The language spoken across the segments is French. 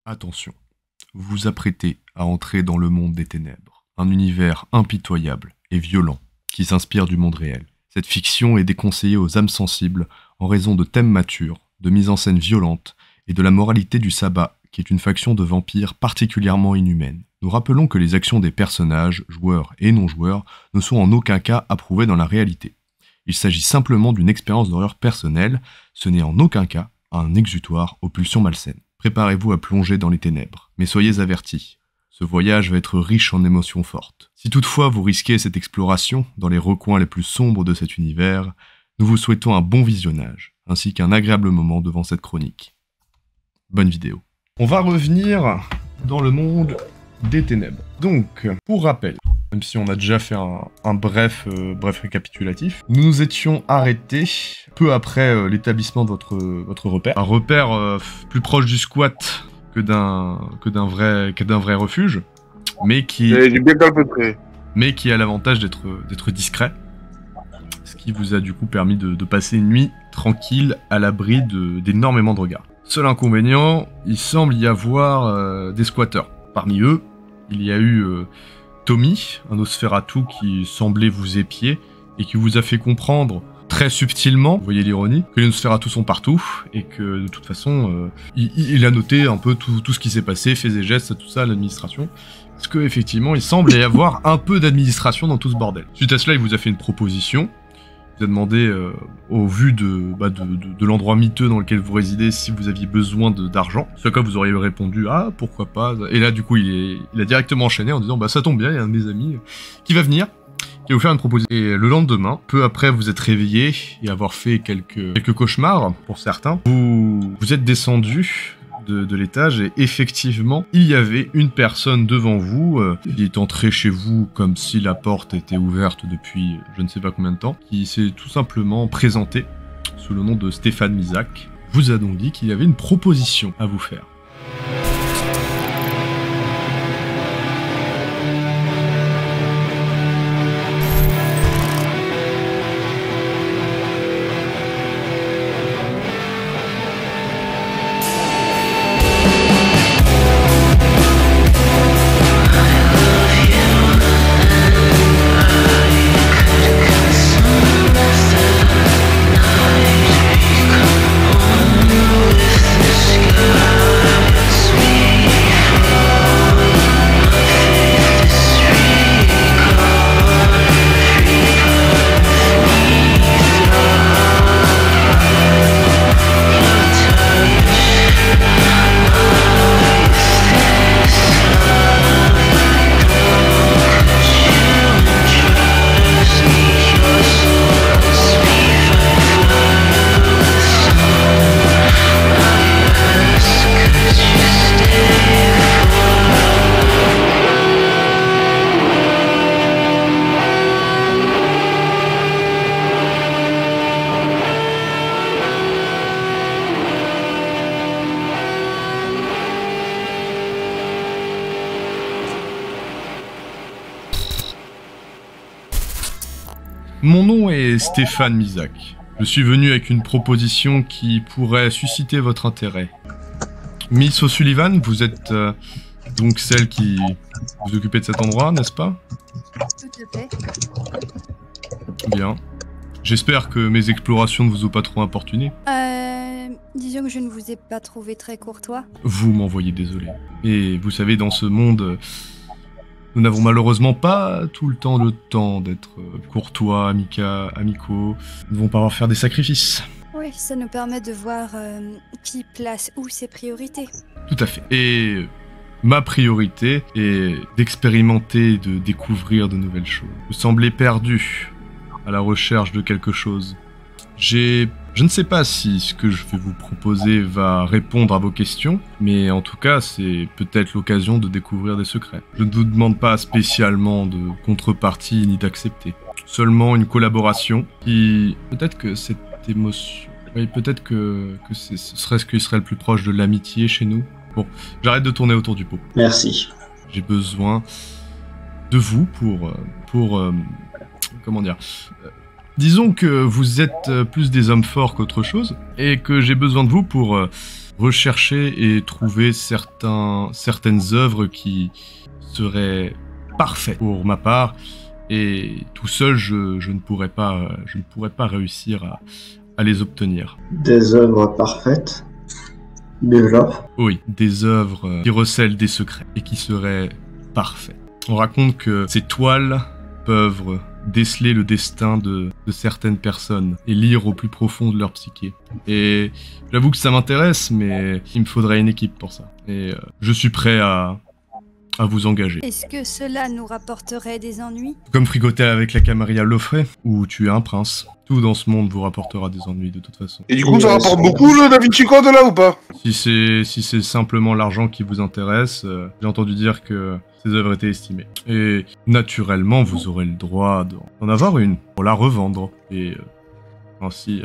Attention, vous vous apprêtez à entrer dans le monde des ténèbres, un univers impitoyable et violent qui s'inspire du monde réel. Cette fiction est déconseillée aux âmes sensibles en raison de thèmes matures, de mise en scène violente et de la moralité du sabbat, qui est une faction de vampires particulièrement inhumaine. Nous rappelons que les actions des personnages, joueurs et non-joueurs, ne sont en aucun cas approuvées dans la réalité. Il s'agit simplement d'une expérience d'horreur personnelle, ce n'est en aucun cas un exutoire aux pulsions malsaines. Préparez-vous à plonger dans les ténèbres, mais soyez avertis, ce voyage va être riche en émotions fortes. Si toutefois vous risquez cette exploration dans les recoins les plus sombres de cet univers, nous vous souhaitons un bon visionnage, ainsi qu'un agréable moment devant cette chronique. Bonne vidéo. On va revenir dans le monde des ténèbres. Donc, pour rappel, même si on a déjà fait un bref récapitulatif, nous nous étions arrêtés peu après l'établissement de votre repère. Un repère plus proche du squat que d'un vrai refuge, mais qui a l'avantage d'être discret, ce qui vous a du coup permis de passer une nuit tranquille à l'abri d'énormément de regards. Seul inconvénient, il semble y avoir des squatteurs. Parmi eux, il y a eu Tommy, un Nosferatu qui semblait vous épier et qui vous a fait comprendre très subtilement, vous voyez l'ironie, que les Nosferatu sont partout et que de toute façon, il a noté un peu tout ce qui s'est passé, faits et gestes, tout ça à l'administration. Parce qu'effectivement, il semble y avoir un peu d'administration dans tout ce bordel. Suite à cela, il vous a fait une proposition. Il vous a demandé, au vu de l'endroit miteux dans lequel vous résidez, si vous aviez besoin d'argent. Ce à quoi vous auriez répondu, ah, pourquoi pas. Et là, du coup, il a directement enchaîné en disant, bah ça tombe bien, il y a un de mes amis qui va venir, qui va vous faire une proposition. Et le lendemain, peu après vous êtes réveillé et avoir fait quelques cauchemars, pour certains, vous êtes descendu de l'étage et effectivement, il y avait une personne devant vous qui est entrée chez vous comme si la porte était ouverte depuis je ne sais pas combien de temps, qui s'est tout simplement présenté sous le nom de Stéphane Misak. Vous a donc dit qu'il y avait une proposition à vous faire. Mon nom est Stéphane Misak. Je suis venu avec une proposition qui pourrait susciter votre intérêt. Miss O'Sullivan, vous êtes donc celle qui vous occupez de cet endroit, n'est-ce pas? Tout à fait. Bien. J'espère que mes explorations ne vous ont pas trop importuné. Disons que je ne vous ai pas trouvé très courtois. Vous m'envoyez désolé. Et vous savez, dans ce monde, nous n'avons malheureusement pas tout le temps d'être courtois, amicaux. Nous devons pas faire des sacrifices. Oui, ça nous permet de voir qui place où ses priorités. Tout à fait. Et ma priorité est d'expérimenter, de découvrir de nouvelles choses. Vous semblez perdu à la recherche de quelque chose. Je ne sais pas si ce que je vais vous proposer va répondre à vos questions, mais en tout cas, c'est peut-être l'occasion de découvrir des secrets. Je ne vous demande pas spécialement de contrepartie ni d'accepter. Seulement une collaboration qui... Peut-être que cette émotion... Oui, peut-être que ce serait ce qui serait le plus proche de l'amitié chez nous. Bon, j'arrête de tourner autour du pot. Merci. J'ai besoin de vous pour comment dire... Disons que vous êtes plus des hommes forts qu'autre chose, et que j'ai besoin de vous pour rechercher et trouver certaines œuvres qui seraient parfaites pour ma part. Et tout seul, je ne pourrais pas réussir à les obtenir. Des œuvres parfaites. Développe. Oui, des œuvres qui recèlent des secrets et qui seraient parfaites. On raconte que ces toiles peuvent déceler le destin de certaines personnes et lire au plus profond de leur psyché. Et j'avoue que ça m'intéresse, mais il me faudrait une équipe pour ça. Et je suis prêt à vous engager. Est-ce que cela nous rapporterait des ennuis? Comme fricoter avec la Camarilla Loffray, ou tuer un prince. Tout dans ce monde vous rapportera des ennuis de toute façon. Et du coup, ça rapporte beaucoup le Da Vinci Code là ou pas? Si c'est simplement l'argent qui vous intéresse, j'ai entendu dire que ces œuvres étaient estimées. Et naturellement, vous aurez le droit d'en avoir une pour la revendre et ainsi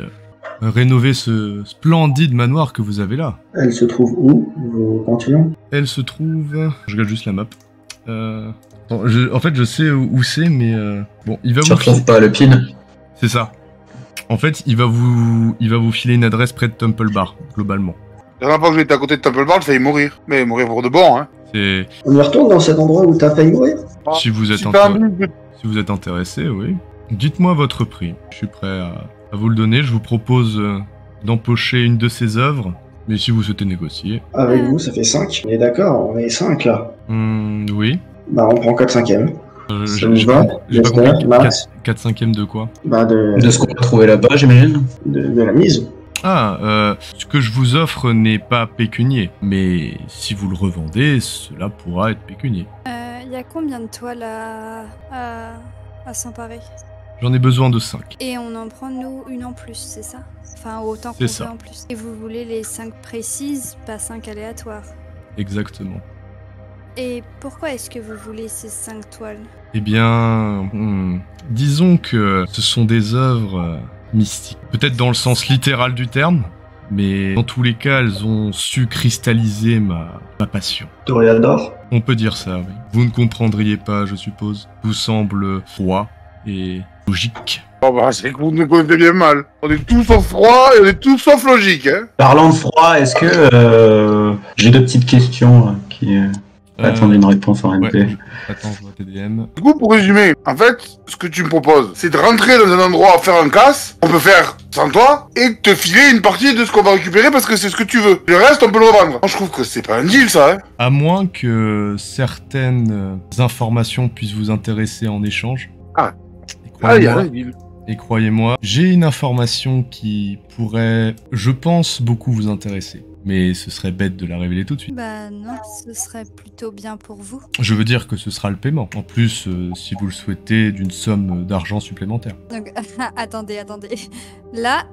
rénover ce splendide manoir que vous avez là. Elle se trouve où, vos pantheons? Elle se trouve... Je regarde juste la map. En fait, je sais où c'est, mais bon, il va Tu vous... retrouves pas le pin? C'est ça. En fait, il va vous filer une adresse près de Temple Bar, globalement. La dernière fois que j'étais à côté de Temple Bar, j'ai failli mourir. Mais mourir pour de bon, hein. C'est... On y retourne dans cet endroit où t'as failli mourir? Si vous êtes Si vous êtes intéressé, oui. Dites-moi votre prix. Je suis prêt à vous le donner. Je vous propose d'empocher une de ces œuvres. Mais si vous souhaitez négocier... Avec vous, ça fait 5. On est d'accord, on est 5 là. Oui. Bah, on prend 4/5. Ça nous va, j'ai pas j'espère, compris. Max. 4/5 de quoi? Bah, De ce qu'on a trouvé là-bas, j'imagine. de la mise. Ce que je vous offre n'est pas pécunier. Mais si vous le revendez, cela pourra être pécunier. Il y a combien de toiles à s'emparer? J'en ai besoin de 5. Et on en prend, nous, une en plus, c'est ça? Enfin, autant qu'on C'est veut ça. en plus. Et vous voulez les 5 précises, pas 5 aléatoires. Exactement. Et pourquoi est-ce que vous voulez ces 5 toiles? Eh bien, disons que ce sont des œuvres mystiques. Peut-être dans le sens littéral du terme, mais dans tous les cas, elles ont su cristalliser ma passion. Toréador. On peut dire ça, oui. Vous ne comprendriez pas, je suppose. Vous semble froid et logique. Oh bah, c'est que vous nous connaissez bien mal. On est tous sauf froid et on est tous sauf logique, hein. Parlant de froid, est-ce que j'ai deux petites questions qui attendent une réponse en MP. Ouais, attends, je vois TDM. Du coup, pour résumer, en fait, ce que tu me proposes, c'est de rentrer dans un endroit, faire un casse, on peut faire sans toi, et te filer une partie de ce qu'on va récupérer parce que c'est ce que tu veux. Le reste, on peut le revendre. Moi, je trouve que c'est pas un deal, ça, hein. À moins que certaines informations puissent vous intéresser en échange. Ah. Et Ah, il y a croyez-moi- un deal. Et croyez-moi, j'ai une information qui pourrait, je pense, beaucoup vous intéresser. Mais ce serait bête de la révéler tout de suite. Bah non, ce serait plutôt bien pour vous. Je veux dire que ce sera le paiement. En plus, si vous le souhaitez, d'une somme d'argent supplémentaire. Donc, attendez. Là,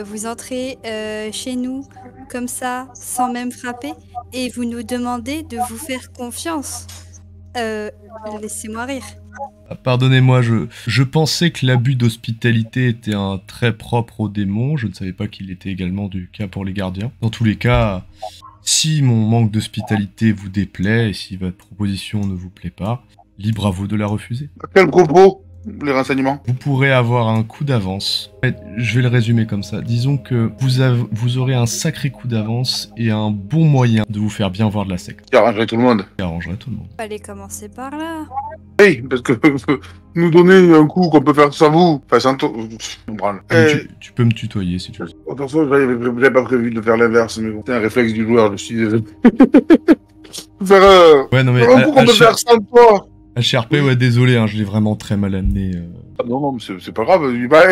vous entrez chez nous comme ça, sans même frapper, et vous nous demandez de vous faire confiance. Laissez-moi rire. Ah, pardonnez-moi, je pensais que l'abus d'hospitalité était un trait propre aux démons. Je ne savais pas qu'il était également du cas pour les gardiens. Dans tous les cas, si mon manque d'hospitalité vous déplaît et si votre proposition ne vous plaît pas, libre à vous de la refuser. À quel propos, les renseignements? Vous pourrez avoir un coup d'avance. En fait, je vais le résumer comme ça. Disons que vous aurez un sacré coup d'avance et un bon moyen de vous faire bien voir de la secte. Qui arrangerait tout le monde. Qui arrangerait tout le monde. Fallait commencer par là. Hey, parce que nous donner un coup qu'on peut faire sans vous, enfin sans toi, on branle. Mais tu peux me tutoyer si tu veux. Attention, j'avais pas prévu de faire l'inverse, mais bon, c'est un réflexe du joueur, je suis désolé. Faire Ouais, non mais un coup qu'on peut faire sans toi. HRP, ouais, désolé, hein, je l'ai vraiment très mal amené. Ah non, mais c'est pas grave. Bah,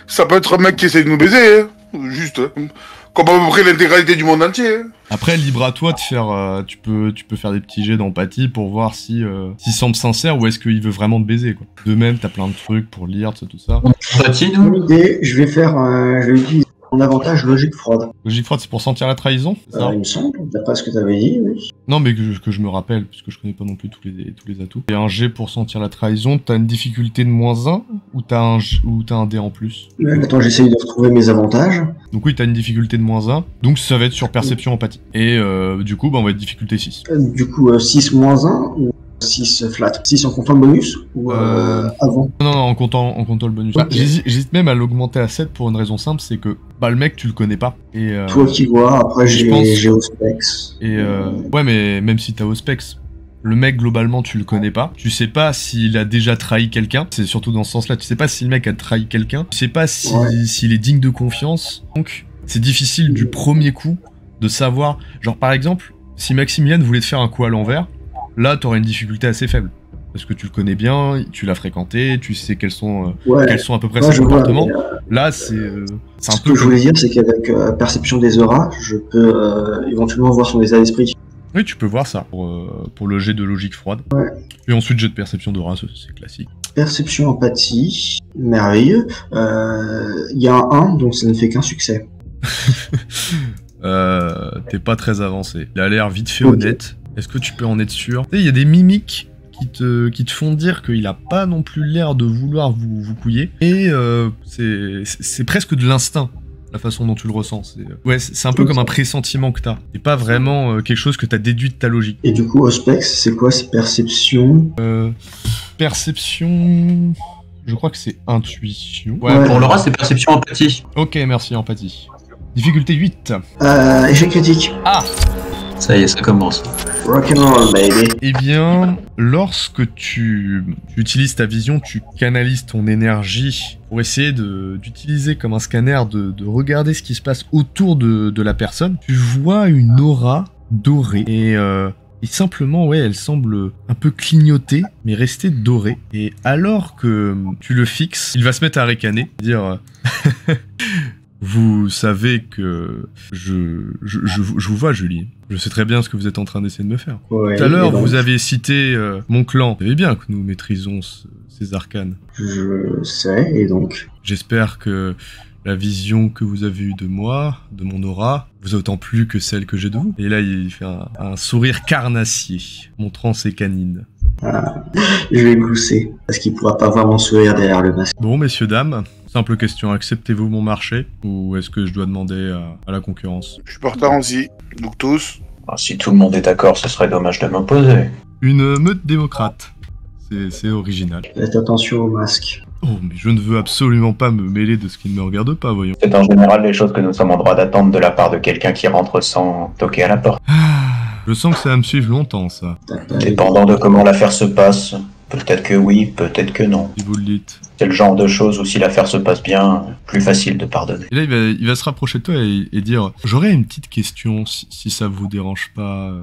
ça peut être un mec qui essaie de nous baiser, hein. Juste. Hein. Comme à peu près l'intégralité du monde entier. Hein. Après, libre à toi de faire. Tu peux faire des petits jets d'empathie pour voir s'il semble sincère ou est-ce qu'il veut vraiment te baiser, quoi. De même, t'as plein de trucs pour lire, tout ça. Empathie, Bonne nous idée, je vais utiliser mon avantage logique froide. Logique froide, c'est pour sentir la trahison, c'est ça? Il me semble, d'après ce que t'avais dit, oui. Non, mais que je me rappelle, puisque je connais pas non plus tous les atouts. Et un G pour sentir la trahison, t'as une difficulté de -1 ou t'as un dé en plus? Attends, j'essaye de retrouver mes avantages. Donc oui, t'as une difficulté de -1, donc ça va être sur perception empathie. Et du coup, bah, on va être difficulté 6. Du coup, 6 -1 ou 6 flat? 6 en comptant le bonus ou avant? Non, en comptant le bonus. Ok. Bah, j'hésite même à l'augmenter à 7 pour une raison simple, c'est que bah, le mec, tu le connais pas. Et, Toi qui vois, après je pense- j'ai Auspex. Et ouais, mais même si t'as Auspex, le mec, globalement, tu le connais pas. Tu sais pas s'il a déjà trahi quelqu'un. C'est surtout dans ce sens-là. Tu sais pas si le mec a trahi quelqu'un. Tu sais pas s'il est digne de confiance. Donc, c'est difficile du premier coup de savoir. Genre, par exemple, si Maximilian voulait te faire un coup à l'envers, là, t'aurais une difficulté assez faible. Parce que tu le connais bien, tu l'as fréquenté, tu sais quels sont à peu près ses je vois, comportements. mais, Là, c'est un ce peu que je voulais dire, c'est qu'avec perception des auras, je peux éventuellement voir son état d'esprit. Oui, tu peux voir ça pour le jet de logique froide. Ouais. Et ensuite, jet de perception de race, c'est classique. Perception empathie, merveilleux. Il y a un 1, donc ça ne fait qu'un succès. T'es pas très avancé. Il a l'air vite fait Ok. honnête. Est-ce que tu peux en être sûr? Tu sais, il y a des mimiques qui te font dire qu'il a pas non plus l'air de vouloir vous couiller. Et c'est presque de l'instinct, la façon dont tu le ressens. C'est un peu comme un pressentiment que t'as. C'est pas vraiment quelque chose que t'as déduit de ta logique. Et du coup, Auspex, c'est quoi? C'est perception? Perception... Je crois que c'est intuition. Ouais. Pour Laura, c'est perception empathie. Ok, merci, empathie. Difficulté 8. Échec critique. Ça y est, ça commence. Rock'n'roll, baby. Eh bien, lorsque tu utilises ta vision, tu canalises ton énergie pour essayer d'utiliser comme un scanner, de regarder ce qui se passe autour de la personne. Tu vois une aura dorée et simplement, ouais, elle semble un peu clignoter, mais rester dorée. Et alors que tu le fixes, il va se mettre à ricaner, dire... Vous savez que je vous vois, Julie. Je sais très bien ce que vous êtes en train d'essayer de me faire. Ouais, Tout à l'heure, et donc, vous avez cité mon clan. Vous savez bien que nous maîtrisons ces arcanes. Je sais, et donc. J'espère que la vision que vous avez eue de moi, de mon aura, vous a autant plu que celle que j'ai de vous. Et là, il fait un sourire carnassier, montrant ses canines. Je vais glousser, parce qu'il pourra pas voir mon sourire derrière le masque. Bon, messieurs, dames, simple question, acceptez-vous mon marché ou est-ce que je dois demander à la concurrence? Je suis partant aussi. Donc tous. Si tout le monde est d'accord, ce serait dommage de m'opposer. Une meute démocrate. C'est original. Faites attention au masque. Oh, mais je ne veux absolument pas me mêler de ce qui ne me regarde pas, voyons. C'est en général les choses que nous sommes en droit d'attendre de la part de quelqu'un qui rentre sans toquer à la porte. Je sens que ça va me suivre longtemps, ça, Dépendant de comment l'affaire se passe, peut-être que oui, peut-être que non. si vous le dites. C'est le genre de choses où si l'affaire se passe bien, plus facile de pardonner. Et là, il va se rapprocher de toi et dire « J'aurais une petite question, si ça vous dérange pas,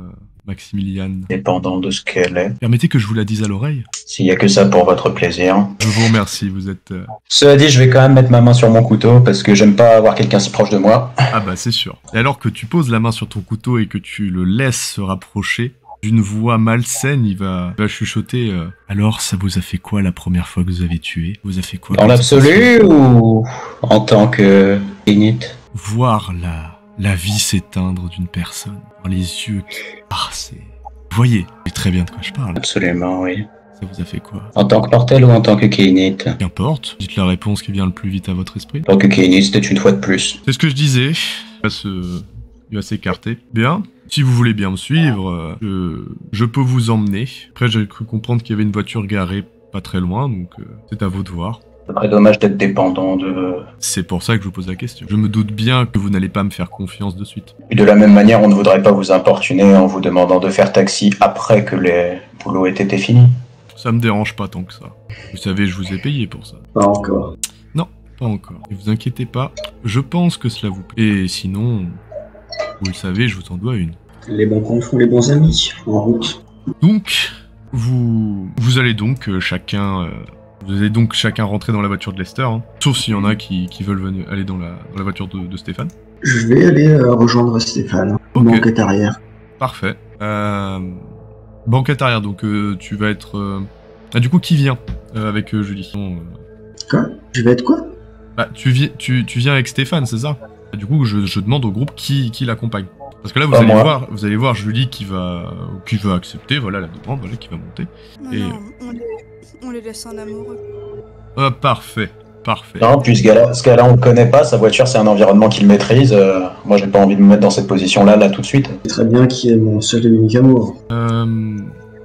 Maximilian. Dépendant de ce qu'elle est. Permettez que je vous la dise à l'oreille. S'il y a que ça pour votre plaisir. Je vous remercie, vous êtes... Cela dit, je vais quand même mettre ma main sur mon couteau parce que j'aime pas avoir quelqu'un si proche de moi. Ah bah c'est sûr. Et alors que tu poses la main sur ton couteau et que tu le laisses se rapprocher, d'une voix malsaine, il va chuchoter alors, ça vous a fait quoi la première fois que vous avez tué? Vous a fait quoi Dans comme l'absolu ou en tant que init? Voir la vie s'éteindre d'une personne, voir les yeux qui... Ah, c'est... Vous voyez très bien de quoi je parle. Absolument, oui. Ça vous a fait quoi? En tant que mortel ou en tant que Kéinit? Qu'importe, dites la réponse qui vient le plus vite à votre esprit. En tant que Kéinit, c'était une fois de plus. C'est ce que je disais. Il va s'écarter. Bien. Si vous voulez bien me suivre, je peux vous emmener. Après, j'ai cru comprendre qu'il y avait une voiture garée pas très loin, donc c'est à vous de voir. C'est très dommage d'être dépendant de... C'est pour ça que je vous pose la question. Je me doute bien que vous n'allez pas me faire confiance de suite. Et de la même manière, on ne voudrait pas vous importuner en vous demandant de faire taxi après que les boulots aient été finis. Ça me dérange pas tant que ça. Vous savez, je vous ai payé pour ça. Pas encore. Non, pas encore. Ne vous inquiétez pas, je pense que cela vous plaît. Et sinon, vous le savez, je vous en dois une. Les bons comptes font les bons amis. En route. Donc, vous allez donc chacun... Vous allez donc chacun rentrer dans la voiture de Lester, hein. Sauf s'il y en a qui veulent aller dans la voiture de Stéphane. Je vais aller rejoindre Stéphane. Ok. Banquette arrière. Parfait. Banquette arrière, donc tu vas être... Ah, du coup, qui vient avec Julie? Quoi? Je vais être quoi? Bah, tu viens avec Stéphane, c'est ça? Du coup, je demande au groupe qui l'accompagne. Parce que là, vous allez voir Julie qui va accepter, voilà, la demande, voilà, qui va monter. Non, Et- non, on les laisse en amoureux. Ah, parfait. Non, puis ce gars-là, on le connaît pas, sa voiture, c'est un environnement qu'il maîtrise. Moi, j'ai pas envie de me mettre dans cette position-là, tout de suite. C'est très bien qui est mon seul et unique amour.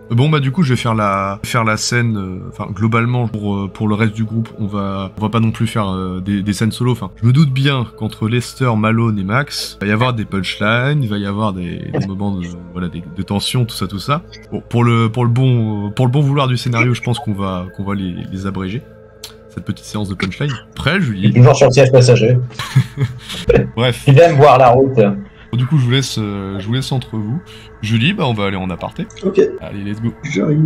Bon bah du coup je vais faire la scène, enfin globalement pour le reste du groupe on va pas non plus faire des scènes solo, enfin je me doute bien qu'entre Lester, Malone et Max, il va y avoir des punchlines, il va y avoir des moments de tension, tout ça. Bon, pour le bon vouloir du scénario je pense qu'on va les abréger, cette petite séance de punchline. Après Il est Julie, toujours sur le siège passager. bref, Il aime voir la route. du coup je vous laisse entre vous. Julie, bah on va aller en aparté. Ok, Allez, let's go. j'arrive.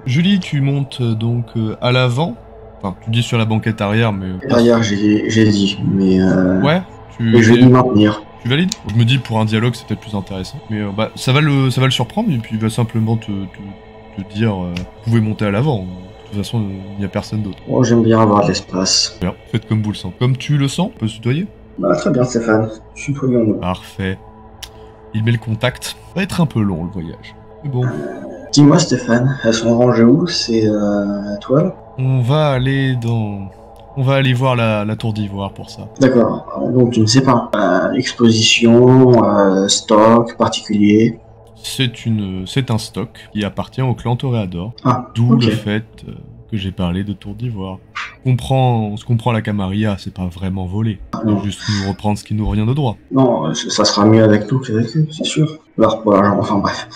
Julie, tu montes donc à l'avant. Enfin, tu dis sur la banquette arrière, mais... Derrière, j'ai dit, mais Ouais, et je vais m'y maintenir. tu valides. Je me dis, pour un dialogue, c'est peut-être plus intéressant. Mais bah, ça va le surprendre, et puis il va simplement te dire, vous pouvez monter à l'avant. De toute façon, il n'y a personne d'autre. Oh, j'aime bien avoir de l'espace. Bien, faites comme vous le sentez. Comme tu le sens, on peut se tutoyer. Bah, très bien, Stéphane. Je suis premier en nous. Parfait. Il met le contact. Ça va être un peu long, le voyage. Mais bon, Dis-moi, Stéphane, elles sont rangées où? C'est à toi, là? on va aller voir la tour d'ivoire pour ça. D'accord, donc tu ne sais pas. Exposition, stock particulier. C'est un stock qui appartient au clan Toréador. Ah, D'où ok. le fait que j'ai parlé de tour d'ivoire. Ce qu'on prend à la Camarilla, c'est pas vraiment voler. non. C'est juste nous reprendre ce qui nous revient de droit. Non, ça sera mieux avec nous qu'avec eux, c'est sûr. Alors, pour l'argent, enfin bref.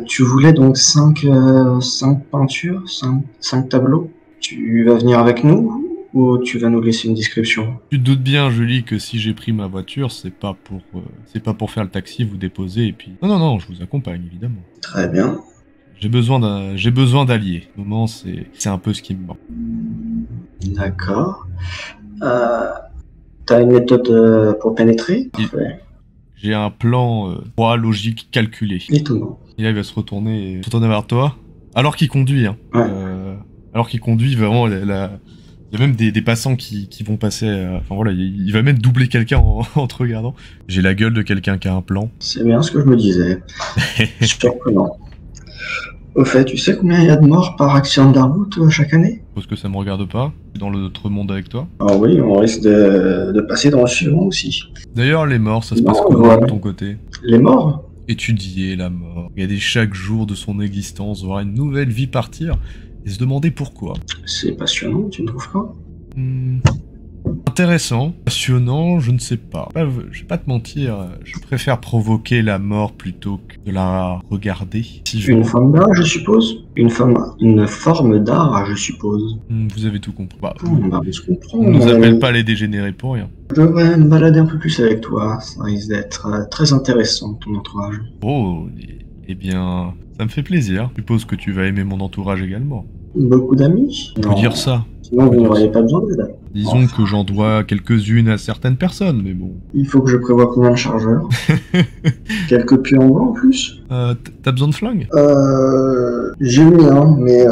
Tu voulais donc 5 peintures, 5 tableaux. Tu vas venir avec nous ou tu vas nous laisser une description? Tu te doutes bien, Julie, que si j'ai pris ma voiture, c'est pas pour faire le taxi, vous déposer et puis... Non, je vous accompagne, évidemment. Très bien. J'ai besoin d'alliés. Au moment, c'est un peu ce qui me manque. D'accord. T'as une méthode pour pénétrer? Il- Parfait. J'ai un plan droit, logique, calculé. Étonnant. Et là, il va se retourner vers toi, alors qu'il conduit. Hein. Ouais. Alors qu'il conduit, vraiment, il y a même des passants qui vont passer. Enfin voilà, il va même doubler quelqu'un en te regardant. J'ai la gueule de quelqu'un qui a un plan. C'est bien ce que je me disais. Surprenant. Au fait, tu sais combien il y a de morts par accident de la route chaque année? Parce que ça me regarde pas. Je suis dans l'autre monde avec toi. Ah oui, on risque de passer dans le suivant aussi. D'ailleurs, les morts, ça se Non, passe comment voilà. de ton côté? Les morts? Étudier la mort, regarder chaque jour de son existence, voir une nouvelle vie partir, et se demander pourquoi. C'est passionnant, tu ne trouves pas? Intéressant, passionnant, je ne sais pas. Je vais pas te mentir, je préfère provoquer la mort plutôt que de la regarder. Si je... Une forme d'art, je suppose? Une forme d'art, je suppose. Vous avez tout compris. Bah, Bah, on se comprend. on nous appelle pas les dégénérés pour rien. Je devrais me balader un peu plus avec toi. Ça risque d'être très intéressant, ton entourage. Oh, eh bien, ça me fait plaisir. Je suppose que tu vas aimer mon entourage également. Beaucoup d'amis? On peut dire ça. Sinon, vous n'auriez pas besoin d'aide. Disons Enfin. que j'en dois quelques-unes à certaines personnes, mais bon. Il faut que je prévoie combien de chargeurs? Quelques pieux en bois en plus? T'as besoin de flingue? J'ai le mien, mais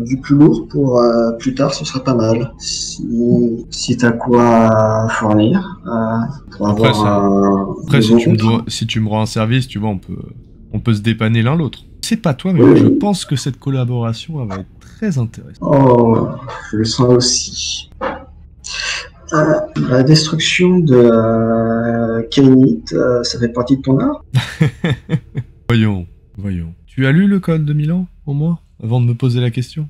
du plus lourd pour plus tard, ce serait pas mal. Si t'as quoi fournir, pour Après, avoir Après, de si bons si tu me rends un service, tu vois, on peut se dépanner l'un l'autre. C'est pas toi, mais Oui. je pense que cette collaboration elle va être très intéressante. Oh, je le sens aussi. La destruction de Kainite, ça fait partie de ton art? Voyons. Tu as lu le code de Milan, au moins, avant de me poser la question?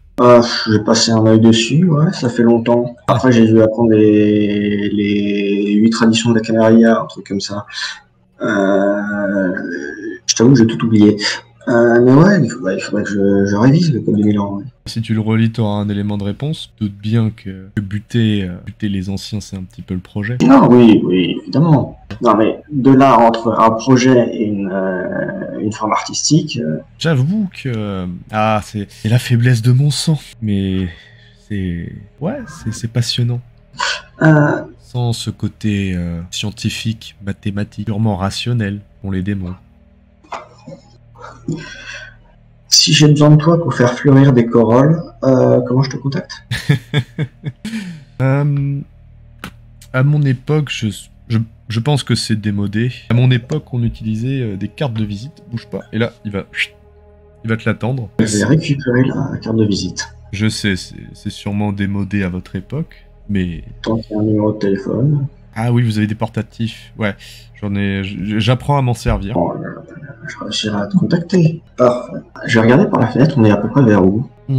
J'ai passé un œil dessus, ouais, ça fait longtemps. Après, j'ai dû apprendre les 8 traditions de la Camarilla, un truc comme ça. Je t'avoue que j'ai tout oublié. Mais ouais, il faudrait que je révise le code de Milan. Ouais. Si tu le relis, tu auras un élément de réponse. Doute bien que buter les anciens, c'est un petit peu le projet. Non, oui, évidemment. Non, mais de là, entre un projet et une forme artistique, J'avoue que... c'est la faiblesse de mon sang. Mais c'est passionnant. Sans ce côté scientifique, mathématique, purement rationnel qu'ont les démons. si j'ai besoin de toi pour faire fleurir des corolles, comment je te contacte? À mon époque, Je pense que c'est démodé. À mon époque, on utilisait des cartes de visite. Bouge pas. Et là, il va te l'attendre. Je vais récupérer la carte de visite. Je sais, c'est sûrement démodé à votre époque, mais... Tant qu'il y a un numéro de téléphone. Ah oui, vous avez des portatifs. Ouais, j'apprends à m'en servir. Bon, je réussirai à te contacter. Parfait. Je vais regarder par la fenêtre, on est à peu près vers où? Tout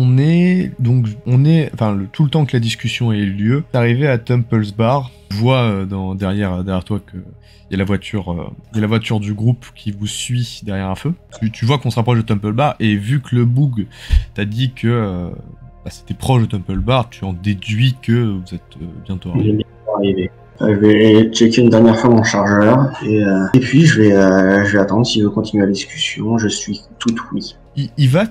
le temps que la discussion ait eu lieu, t'es arrivé à Temple's Bar. Tu vois derrière toi que il y a la voiture du groupe qui vous suit derrière un feu. Tu vois qu'on se rapproche de Temple Bar, et vu que le Boog t'a dit que c'était proche de Temple Bar, tu en déduis que vous êtes bientôt arrivé. Je vais checker une dernière fois mon chargeur, et puis je vais attendre s'il veut continuer la discussion. Je suis tout oui. Il va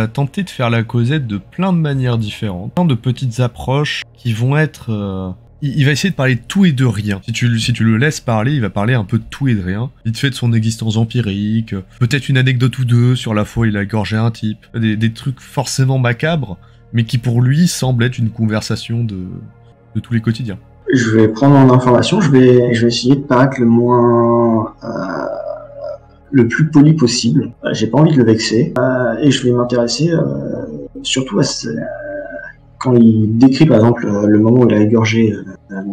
tenter de faire la causette de plein de manières différentes, plein de petites approches qui vont être... Il va essayer de parler de tout et de rien. Si tu le laisses parler, il va parler un peu de tout et de rien. Vite fait de son existence empirique, peut-être une anecdote ou deux sur la fois où il a égorgé un type, des trucs forcément macabres, mais qui pour lui semblent être une conversation de tous les quotidiens. Je vais prendre mon information, je vais essayer de paraître le plus poli possible. J'ai pas envie de le vexer, et je vais m'intéresser surtout à quand il décrit par exemple le moment où il a égorgé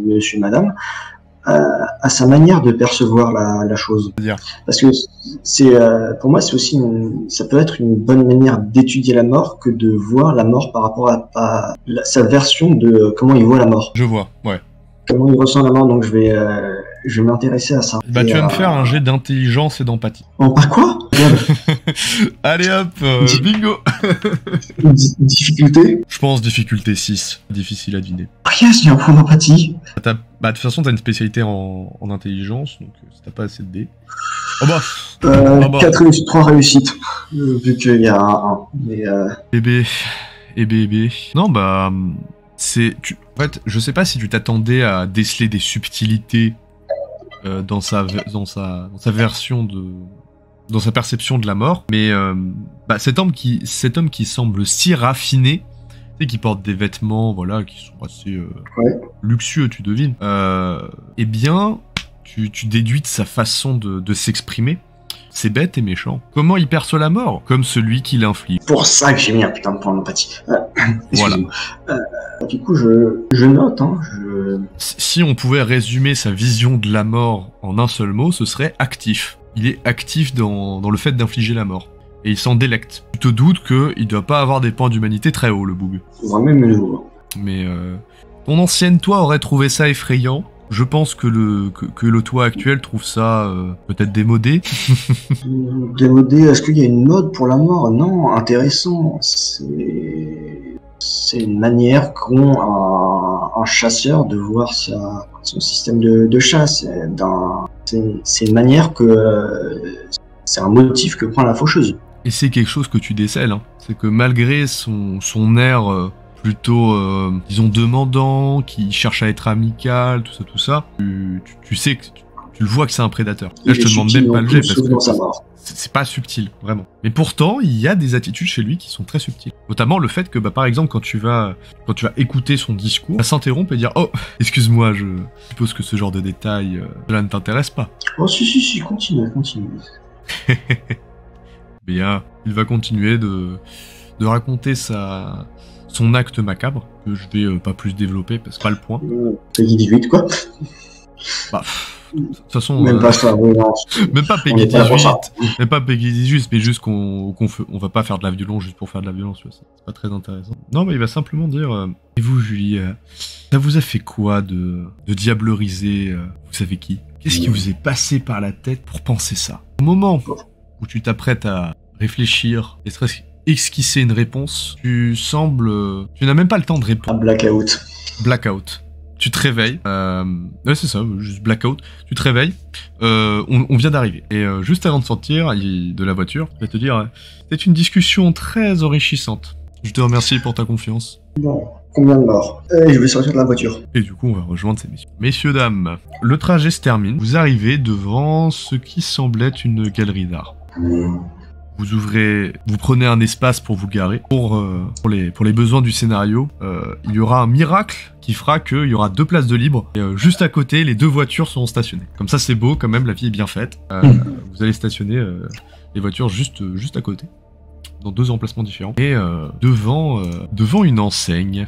monsieur et madame, à sa manière de percevoir la chose. Parce que pour moi c'est aussi ça peut être une bonne manière d'étudier la mort que de voir la mort par rapport à sa version de comment il voit la mort. Je vois, ouais. Comment il ressent la mort, donc je vais m'intéresser à ça. Bah, tu vas me faire un jet d'intelligence et d'empathie. Par quoi? Allez hop, bingo. Difficulté? Je pense difficulté 6, difficile à deviner. Yes, j'ai un point d'empathie. De toute façon, t'as une spécialité en intelligence, donc si t'as pas assez de dés... Oh bah 4 réussites, 3 réussites, vu qu'il y a un 1. Mais Bébé. Non, bah... En fait, je sais pas si tu t'attendais à déceler des subtilités dans sa version dans sa perception de la mort, mais cet homme qui semble si raffiné, tu sais, qui porte des vêtements, voilà, qui sont assez luxueux, tu devines. Eh bien, tu déduis de sa façon de s'exprimer. C'est bête et méchant. Comment il perçoit la mort? Comme celui qui l'inflige. Pour ça que j'ai mis un putain de point d'empathie. Voilà. Du coup, je note. Si on pouvait résumer sa vision de la mort en un seul mot, ce serait actif. Il est actif dans le fait d'infliger la mort. Et il s'en délecte. Tu te doutes qu'il doit pas avoir des points d'humanité très hauts, le Boog. Vraiment me le voir. Mais ton ancienne toi aurait trouvé ça effrayant. Je pense que le toi actuel trouve ça peut-être démodé. Démodé, est-ce qu'il y a une mode pour la mort? Non, intéressant. C'est une manière qu'ont un chasseur de voir son système de chasse. C'est une manière c'est un motif que prend la faucheuse. Et c'est quelque chose que tu décèles. Hein. C'est que malgré son air... plutôt, disons, demandant, qui cherche à être amical, tout ça, tu sais que tu le vois que c'est un prédateur. Là, je te demande même pas le jet, parce que c'est pas subtil, vraiment. Mais pourtant, il y a des attitudes chez lui qui sont très subtiles. Notamment le fait que, par exemple, quand tu vas écouter son discours, il va s'interrompre et dire « Oh, excuse-moi, je suppose que ce genre de détails, cela ne t'intéresse pas. » Oh, si, continue. Bien, il va continuer de raconter son acte macabre, que je vais pas plus développer, parce que c'est pas le point. Peggy 18, quoi. Bah, de toute façon... Même pas ça, oui, non. Même pas Peggy 18, même pas Peggy 18, mais juste on va pas faire de la violence juste pour faire de la violence, tu vois, c'est pas très intéressant. Non, mais il va simplement dire, et vous, Julie, ça vous a fait quoi de diableriser, vous savez qui? Qu'est-ce qui vous est passé par la tête pour penser ça? Au moment où tu t'apprêtes à réfléchir, et esquisser une réponse, tu n'as même pas le temps de répondre. Blackout. Tu te réveilles. Ouais, c'est ça, juste blackout. Tu te réveilles. On vient d'arriver. Et juste avant de sortir de la voiture, je vais te dire, c'est une discussion très enrichissante. Je te remercie pour ta confiance. Bon, combien de morts? Je vais sortir de la voiture. Et du coup, on va rejoindre ces messieurs. Messieurs, dames, le trajet se termine. Vous arrivez devant ce qui semble être une galerie d'art. vous prenez un espace pour vous garer. Pour les besoins du scénario, il y aura un miracle qui fera qu'il y aura 2 places de libre. Et juste à côté, les 2 voitures seront stationnées. Comme ça, c'est beau quand même, la vie est bien faite. Vous allez stationner les voitures juste à côté, dans 2 emplacements différents. Et devant une enseigne,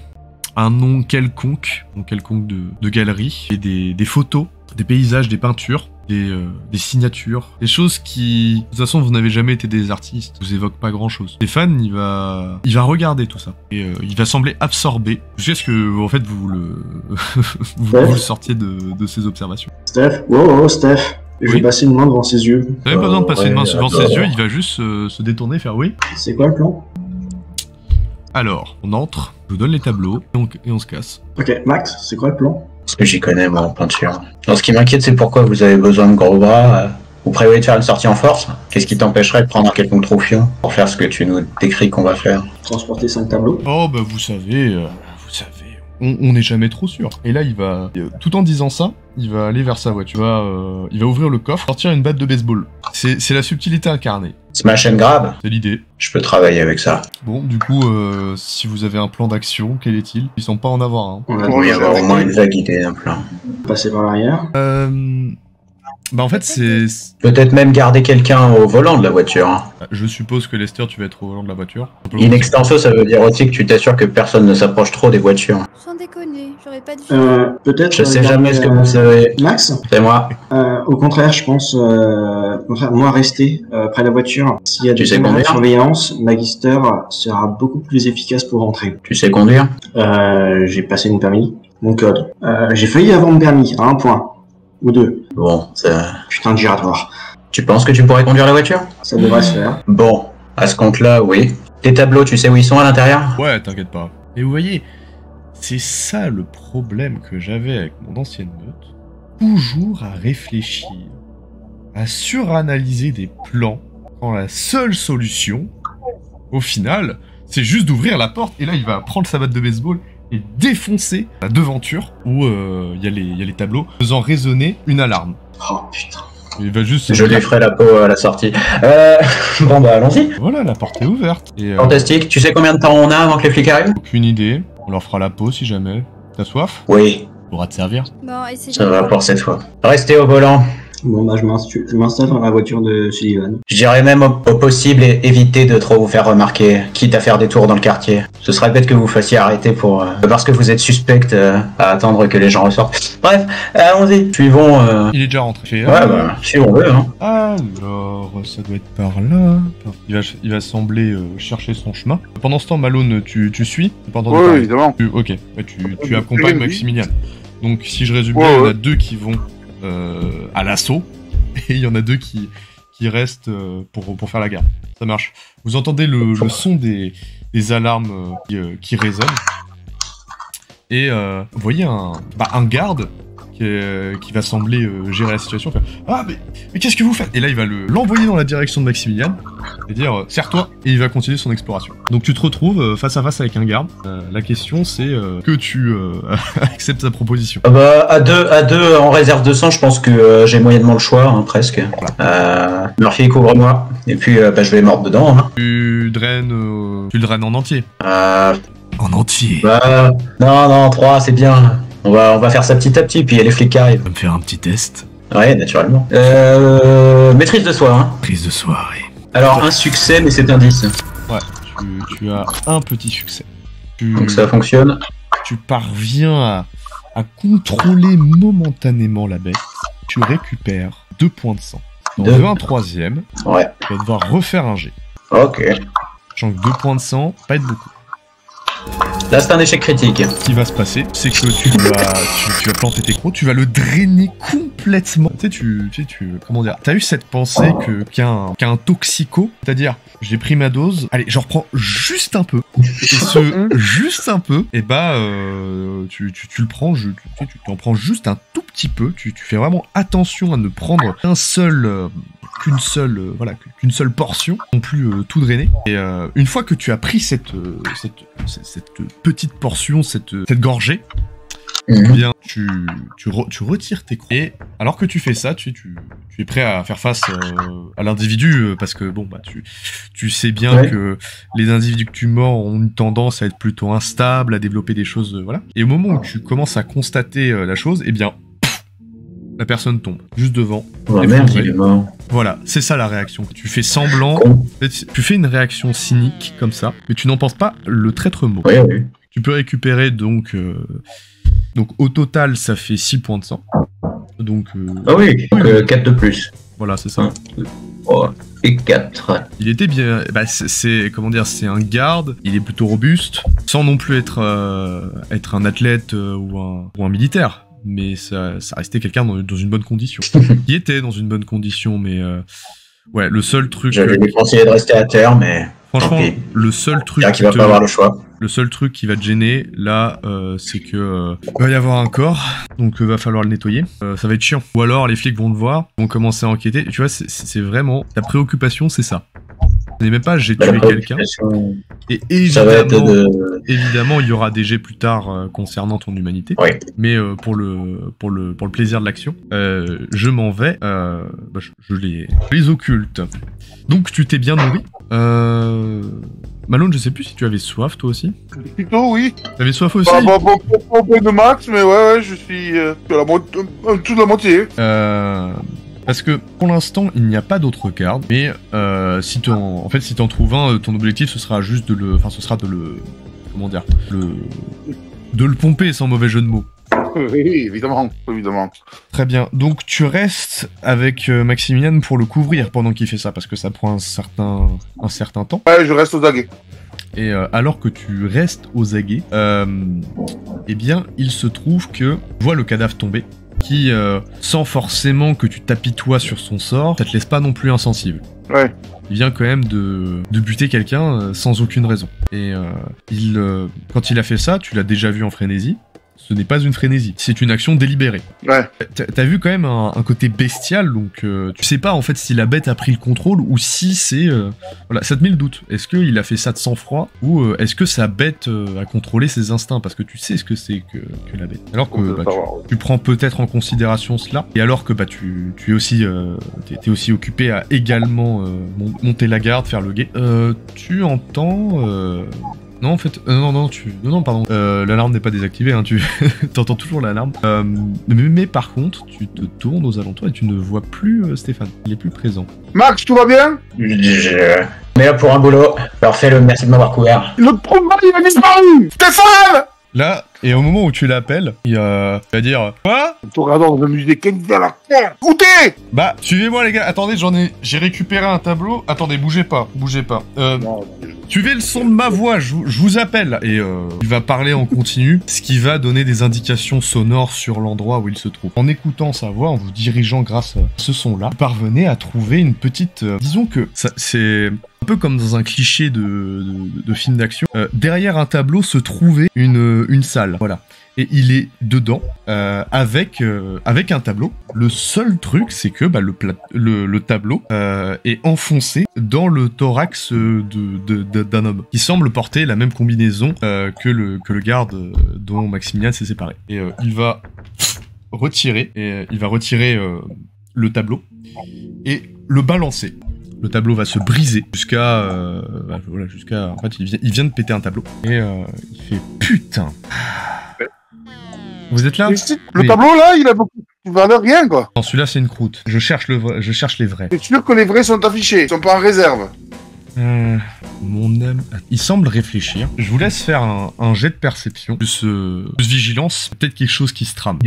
un nom quelconque de galerie, et des photos, des paysages, des peintures, des signatures, des choses qui, de toute façon, vous n'avez jamais été des artistes, vous évoquent pas grand chose. Stéphane, il va regarder tout ça et il va sembler absorbé jusqu'à ce que, en fait, vous le sortiez de ses observations. Steph, Steph, je vais passer une main devant ses yeux. Vous n'avez pas besoin de passer une main devant ses yeux, il va juste se détourner et faire oui. C'est quoi le plan? Alors, on entre, je vous donne les tableaux et on se casse. Ok, Max, c'est quoi le plan? Parce que j'y connais, moi, en peinture. Alors, ce qui m'inquiète, c'est pourquoi vous avez besoin de gros bras. Vous prévoyez de faire une sortie en force? Qu'est-ce qui t'empêcherait de prendre un quelconque troufion pour faire ce que tu nous décris qu'on va faire? Transporter 5 tableaux? Oh, bah, vous savez, on n'est jamais trop sûr. Et là, il va, tout en disant ça, il va aller vers sa voiture. Il va ouvrir le coffre, sortir une batte de baseball. C'est la subtilité incarnée. Smash and grab? C'est l'idée. Je peux travailler avec ça. Bon, du coup, si vous avez un plan d'action, quel est-il? Il semble pas en avoir un. On a Il y avoir au moins une vague idée d'un plan. passer par l'arrière. Bah en fait, c'est... Peut-être même garder quelqu'un au volant de la voiture. Hein. Je suppose que Lester, tu vas être au volant de la voiture. In extenso, ça veut dire aussi que tu t'assures que personne ne s'approche trop des voitures. Sans déconner, j'aurais pas dû. Peut-être. Je sais jamais ce que vous savez. Max, C'est moi. au contraire, je pense, moi rester près de la voiture. S'il y a Tu des sais caméras de conduire surveillance, Magister sera beaucoup plus efficace pour rentrer. Tu sais conduire? J'ai passé mon permis, mon code. J'ai failli avoir mon permis à 1 point ou 2. Bon, ça... Putain de giratoire. Tu penses que tu pourrais conduire la voiture? Ça devrait se faire. Bon, à ce compte-là, oui. Tes tableaux, tu sais où ils sont à l'intérieur? Ouais, t'inquiète pas. Et vous voyez, c'est ça le problème que j'avais avec mon ancienne meute. Toujours à réfléchir, à suranalyser des plans, quand la seule solution, au final, c'est juste d'ouvrir la porte, et là il va prendre sa batte de baseball et défoncer la devanture où il y a les tableaux, faisant résonner une alarme. Oh putain. Il va juste... Je lui ferai la peau à la sortie. Bon bah allons-y. Voilà, la porte est ouverte. Et, Fantastique. Tu sais combien de temps on a avant que les flics arrivent? aucune idée. On leur fera la peau si jamais. T'as soif? Oui, Pourra te servir. Bon, essayez. ça va pour cette fois. Restez au volant. Bon bah je m'installe dans la voiture de Sullivan. Je dirais même au possible éviter de trop vous faire remarquer, quitte à faire des tours dans le quartier. Ce serait bête que vous fassiez arrêter parce que vous êtes suspect à attendre que les gens ressortent. Bref, allons-y. Suivons. Il est déjà rentré. Ouais, bah, si on veut. Hein. Alors, ça doit être par là. Il va sembler chercher son chemin. Pendant ce temps, Malone, tu suis? T'as pas entendu Oui, parler évidemment. Ok, ouais, tu accompagnes Oui. Maximilien. Donc, si je résume Ouais, bien, il y en a ouais. 2 qui vont à l'assaut, et il y en a 2 qui restent pour faire la garde. Ça marche. Vous entendez le son des alarmes qui résonnent, et vous voyez un garde qui va sembler gérer la situation, faire « Ah, mais qu'est-ce que vous faites ?» Et là, il va l'envoyer dans la direction de Maximilian, et dire « Serre-toi !» Et il va continuer son exploration. Donc tu te retrouves face à face avec un garde. La question, c'est que tu acceptes sa proposition. Bah, à deux, en réserve de sang, je pense que j'ai moyennement le choix, hein, presque. Murphy, couvre-moi. Et puis, je vais mordre dedans. Hein. Tu le draines en entier. En entier. Bah, non, 3, c'est bien. On va faire ça petit à petit, puis il y a les flics qui arrivent. On va me faire un petit test. Ouais, naturellement. Maîtrise de soi, hein. Prise de soirée. Alors, un succès, mais c'est un 10. Ouais, tu as un petit succès. Donc ça fonctionne. Tu parviens à contrôler momentanément la bête. Tu récupères 2 points de sang. Dans Deux. un troisième, Ouais, tu vas devoir refaire un jet. ok. Sachant que 2 points de sang, pas être beaucoup. Là, c'est un échec critique. Ce qui va se passer, c'est que tu vas planter tes crocs, tu vas le drainer complètement. Tu sais, comment dire, t'as eu cette pensée qu'un toxico, c'est-à-dire, j'ai pris ma dose, allez, j'en reprends juste un peu. Et ce juste un peu, et bah, tu le prends, tu en prends juste un tout petit peu, tu fais vraiment attention à ne prendre qu'une seule portion, non plus tout drainer. Et une fois que tu as pris cette petite portion, cette gorgée, Bien, tu retires tes crocs. Et alors que tu fais ça, tu es prêt à faire face à l'individu, parce que bon, bah, tu sais bien que les individus que tu mords ont une tendance à être plutôt instables, à développer des choses, voilà. Et au moment où tu commences à constater la chose, eh bien, la personne tombe, juste devant. Oh merde, il est mort. Voilà, c'est ça la réaction. Tu fais semblant, tu fais une réaction cynique, comme ça, mais tu n'en penses pas le traître mot. Oui. Tu peux récupérer donc au total ça fait 6 points de sang. Donc ah oui, donc 4 de plus. Voilà, c'est ça. 1, 2, 3 et 4. Il était bien, bah c'est comment dire, c'est un garde, il est plutôt robuste, sans non plus être un athlète ou un militaire. Mais ça restait quelqu'un dans une bonne condition. Il était dans une bonne condition, mais ouais, le seul truc... J'avais lui conseillé de rester à terre, mais... Franchement, le seul truc... qu'il va pas avoir le choix. Le seul truc qui va te gêner, là, c'est que va y avoir un corps, donc va falloir le nettoyer. Ça va être chiant. Ou alors, les flics vont te voir, vont commencer à enquêter. Tu vois, c'est vraiment... Ta préoccupation, c'est ça. Ce n'est même pas j'ai tué quelqu'un. Et évidemment, il y aura des jets plus tard concernant ton humanité. Oui. Mais pour le plaisir de l'action, je m'en vais. Je les occulte. Donc tu t'es bien nourri. Malone, je sais plus si tu avais soif toi aussi. Plutôt oui. T'avais soif aussi. Pas de max, mais ouais, je suis à tout de la moitié. Parce que pour l'instant, il n'y a pas d'autres cartes, mais si t'en trouves un, ton objectif ce sera juste de le pomper sans mauvais jeu de mots. Oui, évidemment. Très bien. Donc tu restes avec Maximilian pour le couvrir pendant qu'il fait ça, parce que ça prend un certain temps. Ouais, je reste aux aguets. Et alors que tu restes aux aguets, eh bien, il se trouve que tu vois le cadavre tomber, qui, sans forcément que tu t'apitoies sur son sort, ça te laisse pas non plus insensible. Ouais. Il vient quand même de buter quelqu'un sans aucune raison. Et quand il a fait ça, tu l'as déjà vu en frénésie. Ce n'est pas une frénésie, c'est une action délibérée. Ouais. T'as vu quand même un côté bestial, donc tu sais pas en fait si la bête a pris le contrôle ou si c'est... Voilà, ça te met le doute. Est-ce qu'il a fait ça de sang-froid ou est-ce que sa bête a contrôlé ses instincts? Parce que tu sais ce que c'est que la bête. Alors que tu prends peut-être en considération cela, et alors que tu es aussi, t'es aussi occupé à également monter la garde, faire le guet, tu entends... Non, en fait, non, pardon. L'alarme n'est pas désactivée, hein, tu t'entends toujours l'alarme. Mais par contre, tu te tournes aux alentours et tu ne vois plus Stéphane. Il est plus présent. Max, tout va bien? Mais là pour un boulot. Alors fais-le, merci de m'avoir couvert. Le problème, il a disparu! Stéphane! Là, et au moment où tu l'appelles, il va dire quoi? Ton radar de musée Kennedy à la terre. Où t'es? Bah, suivez-moi les gars. Attendez, j'ai récupéré un tableau. Attendez, bougez pas. Suivez le son de ma voix, je vous appelle. Et il va parler en continu, ce qui va donner des indications sonores sur l'endroit où il se trouve. En écoutant sa voix, en vous dirigeant grâce à ce son-là, vous parvenez à trouver une petite... disons que c'est un peu comme dans un cliché de film d'action. Derrière un tableau se trouvait une salle, voilà. Et il est dedans avec un tableau. Le seul truc, c'est que le tableau est enfoncé dans le thorax d'un homme qui semble porter la même combinaison que le garde dont Maximilian s'est séparé. Et il va retirer le tableau et le balancer. Le tableau va se briser jusqu'à en fait il vient de péter un tableau et il fait putain. Vous êtes là? Le tableau là, il a beaucoup de valeur, rien quoi. Non, celui-là c'est une croûte. Je cherche les vrais. T'es sûr que les vrais sont affichés? Ils sont pas en réserve? Mon âme... Il semble réfléchir. Je vous laisse faire un jet de perception. Plus vigilance. Peut-être quelque chose qui se trame.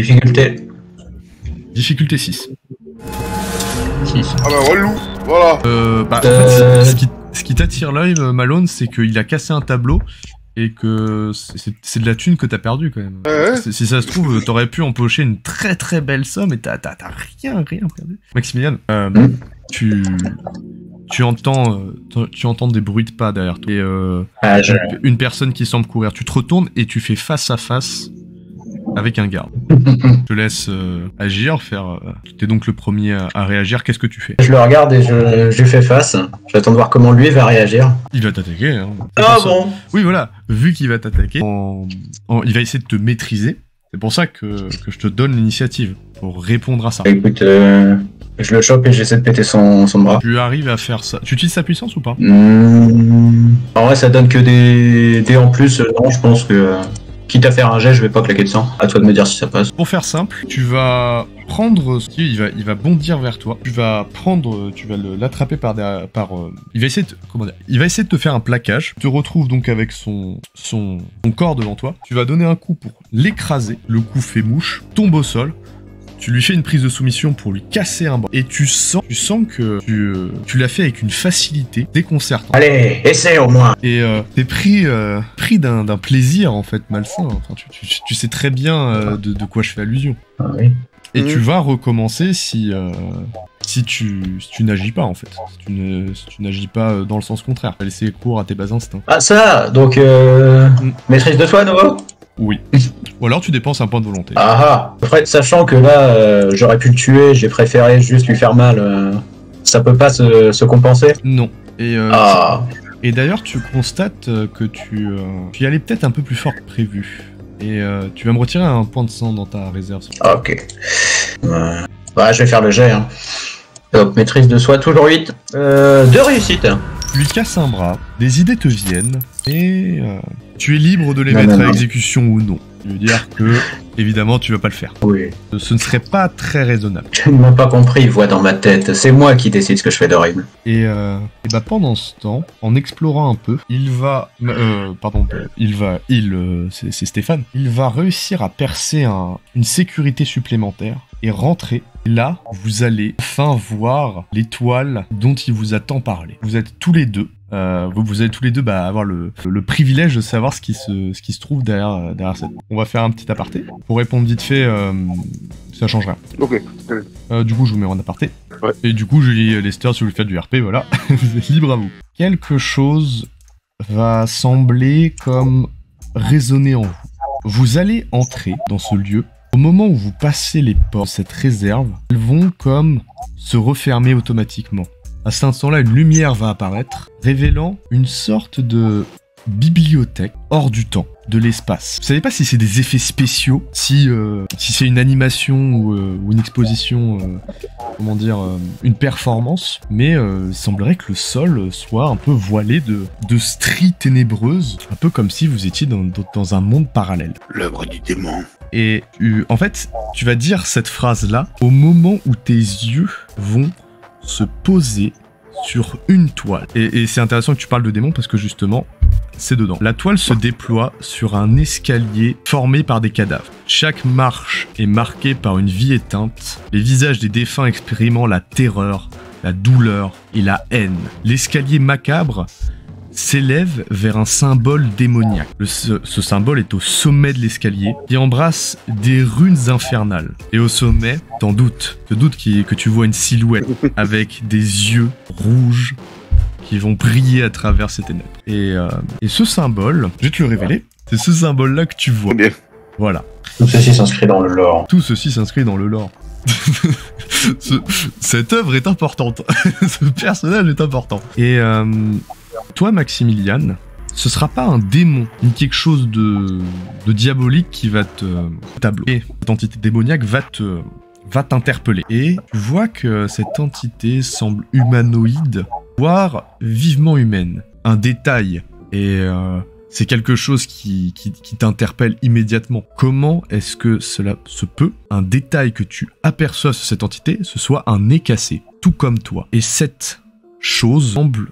Difficulté 6. Ah bah relou. Voilà. En fait, ce qui t'attire l'œil, Malone, c'est qu'il a cassé un tableau. Et que c'est de la thune que t'as perdu quand même. Si ça se trouve, t'aurais pu empocher une très très belle somme et t'as rien perdu. Maximilian, tu entends des bruits de pas derrière toi. Et une personne qui semble courir. Tu te retournes et tu fais face à face avec un garde. Je te laisse agir, t'es donc le premier à réagir. Qu'est-ce que tu fais? Je le regarde et je lui fais face. J'attends de voir comment lui va réagir. Il va t'attaquer. Hein. Ah bon? Oui, voilà. Vu qu'il va t'attaquer, il va essayer de te maîtriser. C'est pour ça que je te donne l'initiative, pour répondre à ça. Écoute, je le chope et j'essaie de péter son bras. Tu arrives à faire ça. Tu utilises sa puissance ou pas? En vrai, ça donne que des dés en plus. Non, je pense que... quitte à faire un jet, je vais pas claquer de sang. À toi de me dire si ça passe. Pour faire simple, tu vas prendre ce qui il va bondir vers toi. Tu vas l'attraper il va essayer de te faire un plaquage. Tu te retrouves donc avec son corps devant toi. Tu vas donner un coup pour l'écraser. Le coup fait mouche, tombe au sol. Tu lui fais une prise de soumission pour lui casser un bras. Et tu sens que tu l'as fait avec une facilité déconcertante. Allez, essaie au moins. Et t'es pris d'un plaisir en fait malsain. Enfin, tu sais très bien de quoi je fais allusion. Ah oui. Et tu vas recommencer si tu n'agis pas en fait. Si tu n'agis pas dans le sens contraire. Tu vas laisser cours à tes bas instincts. Ah ça, donc maîtrise de soi à nouveau. Oui. Ou alors tu dépenses un point de volonté. Ah après, sachant que là, j'aurais pu le tuer, j'ai préféré juste lui faire mal. Ça peut pas se compenser. Non. Et d'ailleurs, tu constates que tu y allais peut-être un peu plus fort que prévu. Et tu vas me retirer un point de sang dans ta réserve. Ok. Bah, je vais faire le jet. Hein. Donc, maîtrise de soi, toujours 8. 2 réussites. Tu lui casses un bras, des idées te viennent, et tu es libre de les mettre à exécution ou non. Je veux dire que, évidemment, tu vas pas le faire. Oui. Ce ne serait pas très raisonnable. Je ne m'as pas compris, voix dans ma tête. C'est moi qui décide ce que je fais d'horrible. Et bah pendant ce temps, en explorant un peu, c'est Stéphane. Il va réussir à percer une sécurité supplémentaire et rentrer. Là, vous allez enfin voir l'étoile dont il vous a tant parlé. Vous êtes tous les deux. Vous allez tous les deux avoir le privilège de savoir ce qui se trouve derrière cette. On va faire un petit aparté. Pour répondre vite fait, ça change rien. Ok. Du coup, je vous mets en aparté. Ouais. Et du coup, Julie Lester, si vous faites du RP, voilà, vous êtes libre à vous. Quelque chose va sembler comme résonner en vous. Vous allez entrer dans ce lieu. Au moment où vous passez les portes de cette réserve, elles vont comme se refermer automatiquement. À cet instant-là, une lumière va apparaître, révélant une sorte de bibliothèque hors du temps, de l'espace. Vous savez pas si c'est des effets spéciaux, si c'est une animation ou une exposition, une performance, mais il semblerait que le sol soit un peu voilé de stries ténébreuses, un peu comme si vous étiez dans un monde parallèle. L'œuvre du démon. Et en fait, tu vas dire cette phrase-là au moment où tes yeux vont se poser sur une toile. Et c'est intéressant que tu parles de démon parce que justement, c'est dedans. La toile se déploie sur un escalier formé par des cadavres. Chaque marche est marquée par une vie éteinte, les visages des défunts exprimant la terreur, la douleur et la haine. L'escalier macabre s'élève vers un symbole démoniaque. Ce symbole est au sommet de l'escalier qui embrasse des runes infernales. Et au sommet, t'en doutes, que tu vois une silhouette avec des yeux rouges qui vont briller à travers ces ténèbres. Et ce symbole, je vais te le révéler, c'est ce symbole-là que tu vois. Bien. Voilà. Tout ceci s'inscrit dans le lore. Tout ceci s'inscrit dans le lore. Cette œuvre est importante. Ce personnage est important. Et toi, Maximilian, ce sera pas un démon, ni quelque chose de diabolique qui va te tableau. Cette entité démoniaque va t'interpeller. Et tu vois que cette entité semble humanoïde, voire vivement humaine. Un détail. Et c'est quelque chose qui t'interpelle immédiatement. Comment est-ce que cela se peut, un détail que tu aperçois sur cette entité, ce soit un nez cassé, tout comme toi. Et cette chose semble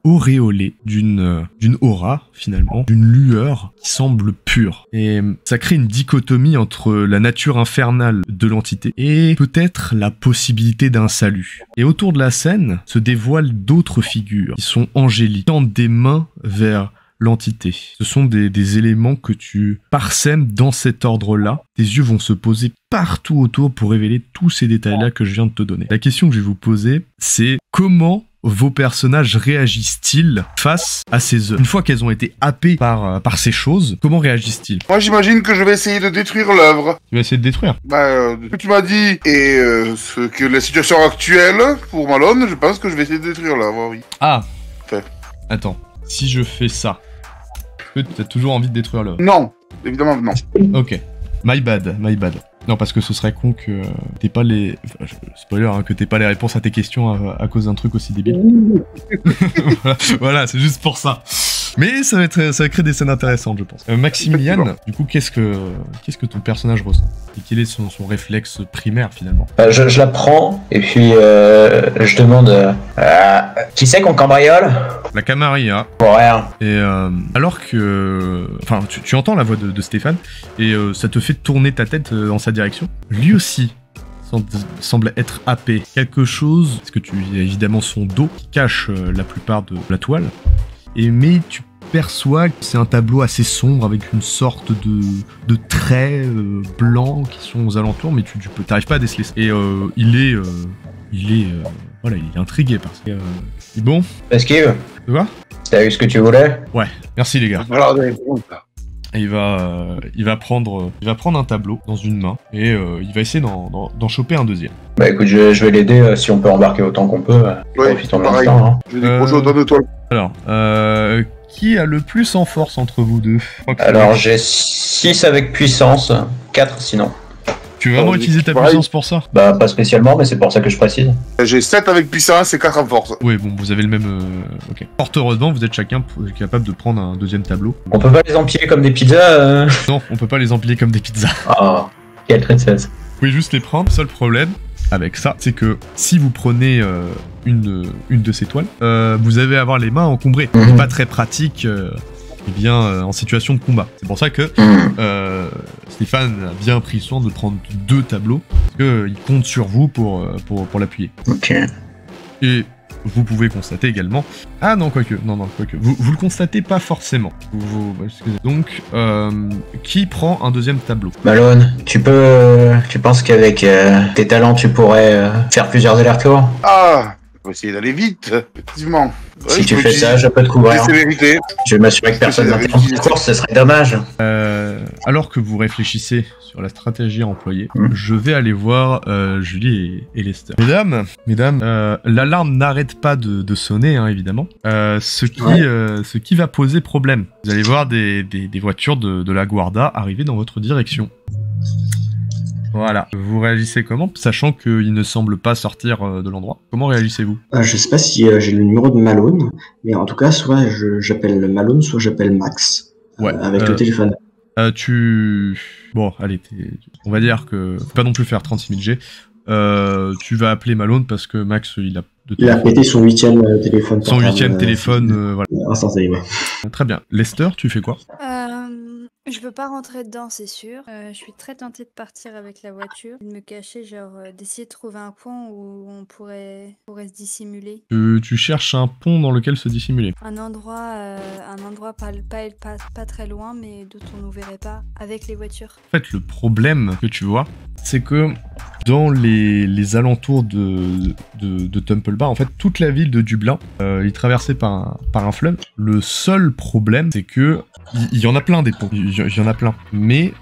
auréolée d'une aura, finalement, d'une lueur qui semble pure. Et ça crée une dichotomie entre la nature infernale de l'entité et peut-être la possibilité d'un salut. Et autour de la scène se dévoilent d'autres figures qui sont angéliques, qui tendent des mains vers l'entité. Ce sont des éléments que tu parsèmes dans cet ordre-là. Tes yeux vont se poser partout autour pour révéler tous ces détails-là que je viens de te donner. La question que je vais vous poser, c'est comment vos personnages réagissent-ils face à ces œuvres? Une fois qu'elles ont été happées par ces choses, comment réagissent-ils? Moi, j'imagine que je vais essayer de détruire l'œuvre. Tu vas essayer de détruire? Ce que tu m'as dit et ce que la situation actuelle pour Malone, je pense que je vais essayer de détruire l'œuvre, oui. Ah. Fait. Attends. Si je fais ça, est-ce que tu as toujours envie de détruire l'œuvre? Non. Évidemment que non. Ok. My bad. Non, parce que ce serait con que t'aies pas les... Enfin, spoiler, hein, que t'aies pas les réponses à tes questions à cause d'un truc aussi débile. Voilà, c'est juste pour ça. Mais ça va créer des scènes intéressantes, je pense. Maximilian, du coup, qu'est-ce que ton personnage ressent? Et quel est son réflexe primaire, finalement? Je la prends, et puis je demande... qui c'est qu'on cambriole? La Camarilla. Pour rien. Et alors que... Enfin, tu entends la voix de Stéphane, et ça te fait tourner ta tête dans sa direction. Lui aussi semble être happé. Quelque chose, parce que tu as évidemment son dos qui cache la plupart de la toile, mais tu perçois que c'est un tableau assez sombre avec une sorte de traits blancs qui sont aux alentours, mais tu t'arrives pas à déceler. Et il est intrigué par ça. Bon. Esquive. Tu vois? T'as eu ce que tu voulais? Ouais. Merci les gars. Voilà, Et il va prendre un tableau dans une main et il va essayer d'en choper un deuxième. Bah écoute, je vais l'aider si on peut embarquer autant qu'on peut. Profitons de pareil. l'instant. Hein. Je vais décrocher autant de toiles. Alors, qui a le plus en force entre vous deux? Alors j'ai 6 avec puissance, 4 sinon. Tu veux vraiment utiliser ta puissance pour ça? Bah pas spécialement, mais c'est pour ça que je précise. J'ai 7 avec puissance et 4 en force. Oui, bon, vous avez le même... Ok. Fort heureusement, vous êtes chacun capable de prendre un deuxième tableau. On peut pas les empiler comme des pizzas Non, on peut pas les empiler comme des pizzas. Ah, quelle tristesse. Vous pouvez juste les prendre. Seul problème avec ça, c'est que si vous prenez une de ces toiles, vous allez avoir les mains encombrées. C'est pas très pratique en situation de combat. C'est pour ça que Stéphane a bien pris soin de prendre 2 tableaux, parce qu'il compte sur vous pour l'appuyer. Ok. Et vous pouvez constater également... Ah non, quoique. Vous le constatez pas forcément. Donc, qui prend un deuxième tableau? Malone, tu penses qu'avec tes talents, tu pourrais faire plusieurs allers-retours? Ah, on va essayer d'aller vite, effectivement. Si tu fais ça, je peux te couvrir. C'est vérité. Je vais m'assurer que personne n'interrompt la course, ce serait dommage. Alors que vous réfléchissez sur la stratégie à employer, je vais aller voir Julie et Lester. Mesdames, l'alarme n'arrête pas de sonner, hein, évidemment. Ce qui va poser problème. Vous allez voir des voitures de la Guarda arriver dans votre direction. Voilà. Vous réagissez comment, sachant qu'il ne semble pas sortir de l'endroit? Comment réagissez-vous? Je sais pas si j'ai le numéro de Malone, mais en tout cas, soit j'appelle Malone, soit j'appelle Max. Ouais. Avec le téléphone. Bon, allez, on va dire que... Faut pas non plus faire 36 000 G. Tu vas appeler Malone parce que Max, il a pété son 8e téléphone. Son 8e téléphone, voilà. Instantané, ouais. Très bien. Lester, tu fais quoi? Je peux pas rentrer dedans, c'est sûr. Je suis très tentée de partir avec la voiture, de me cacher, d'essayer de trouver un point où on pourrait se dissimuler. Tu cherches un pont dans lequel se dissimuler? Un endroit pas très loin, mais dont on nous verrait pas avec les voitures. En fait, le problème que tu vois, c'est que dans les alentours de Temple Bar, en fait, toute la ville de Dublin est traversée par un fleuve. Le seul problème, c'est que il y en a plein des ponts, il y en a plein. Mais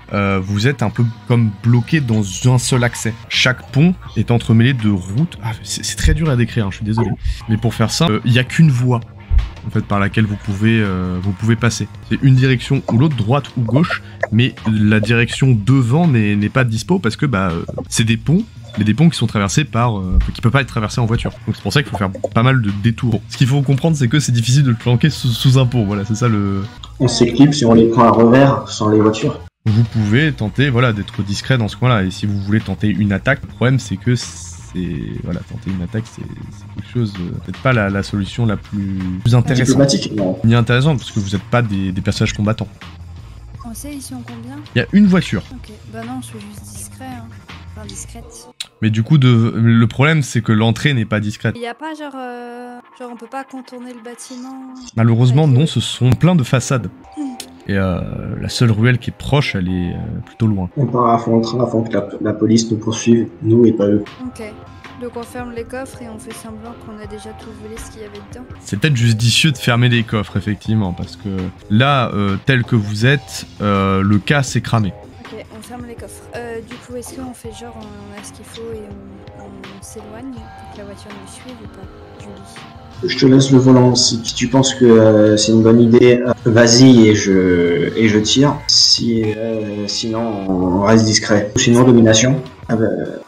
vous êtes un peu comme bloqué dans un seul accès. Chaque pont est entremêlé de routes. Ah, c'est très dur à décrire, hein, je suis désolé. Mais pour faire ça, il n'y a qu'une voie en fait par laquelle vous pouvez passer. C'est une direction ou l'autre, droite ou gauche, mais la direction devant n'est pas dispo parce que c'est des ponts. Mais des ponts qui sont traversés qui peuvent pas être traversés en voiture. Donc c'est pour ça qu'il faut faire pas mal de détours. Ce qu'il faut comprendre, c'est que c'est difficile de le planquer sous un pont. Voilà, c'est ça le... On s'éclipe si on les prend à revers sans les voitures. Vous pouvez tenter, d'être discret dans ce coin-là. Et si vous voulez tenter une attaque, le problème c'est que tenter une attaque, c'est quelque chose, peut-être pas la solution la plus intéressante. Diplomatique, non. Ni intéressante, parce que vous n'êtes pas des personnages combattants. On sait, ils sont combien? Il y a une voiture. Ok, bah non, je suis juste discret, hein. Enfin, discrète. Mais du coup, le problème, c'est que l'entrée n'est pas discrète. Il y a pas genre on peut pas contourner le bâtiment? Malheureusement, non, ce sont plein de façades. Et la seule ruelle qui est proche, elle est plutôt loin. On part à fond en train avant que la police nous poursuive, nous et pas eux. Ok. Donc on ferme les coffres et on fait semblant qu'on a déjà tout volé ce qu'il y avait dedans. C'est peut-être judicieux de fermer les coffres, effectivement, parce que là, tel que vous êtes, le cas s'est cramé. Ok, on ferme les coffres. Du coup, est-ce qu'on fait genre on a ce qu'il faut et on s'éloigne pour que la voiture nous suive ou pas, Julie? Je te laisse le volant. Si tu penses que c'est une bonne idée, vas-y et je tire. Sinon, on reste discret. Sinon, domination. Ah bah,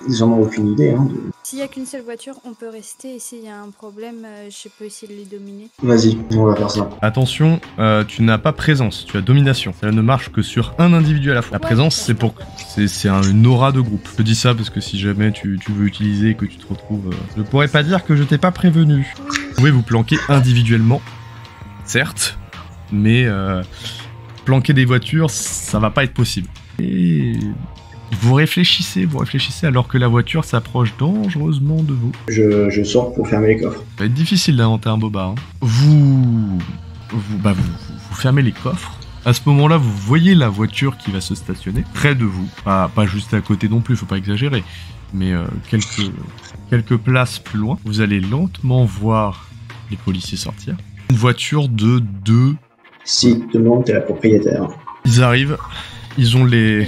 ils en ont aucune idée. Hein, S'il n'y a qu'une seule voiture, on peut rester. Et s'il y a un problème, je peux essayer de les dominer. Vas-y, on va faire ça. Attention, tu n'as pas présence, tu as domination. Cela ne marche que sur un individu à la fois. La présence, c'est pour une aura de groupe. Je te dis ça parce que si jamais tu veux utiliser et que tu te retrouves... je pourrais pas dire que je t'ai pas prévenu. Vous pouvez vous planquer individuellement, certes, mais planquer des voitures, ça va pas être possible. Et... Vous réfléchissez alors que la voiture s'approche dangereusement de vous. Je sors pour fermer les coffres. Ça va être difficile d'inventer un boba. Hein. Vous fermez les coffres. À ce moment-là, vous voyez la voiture qui va se stationner près de vous. Pas juste à côté non plus, faut pas exagérer. Mais quelques places plus loin. Vous allez lentement voir les policiers sortir. Une voiture de 2... Si, tout le monde, t'es la propriétaire. Ils arrivent, ils ont les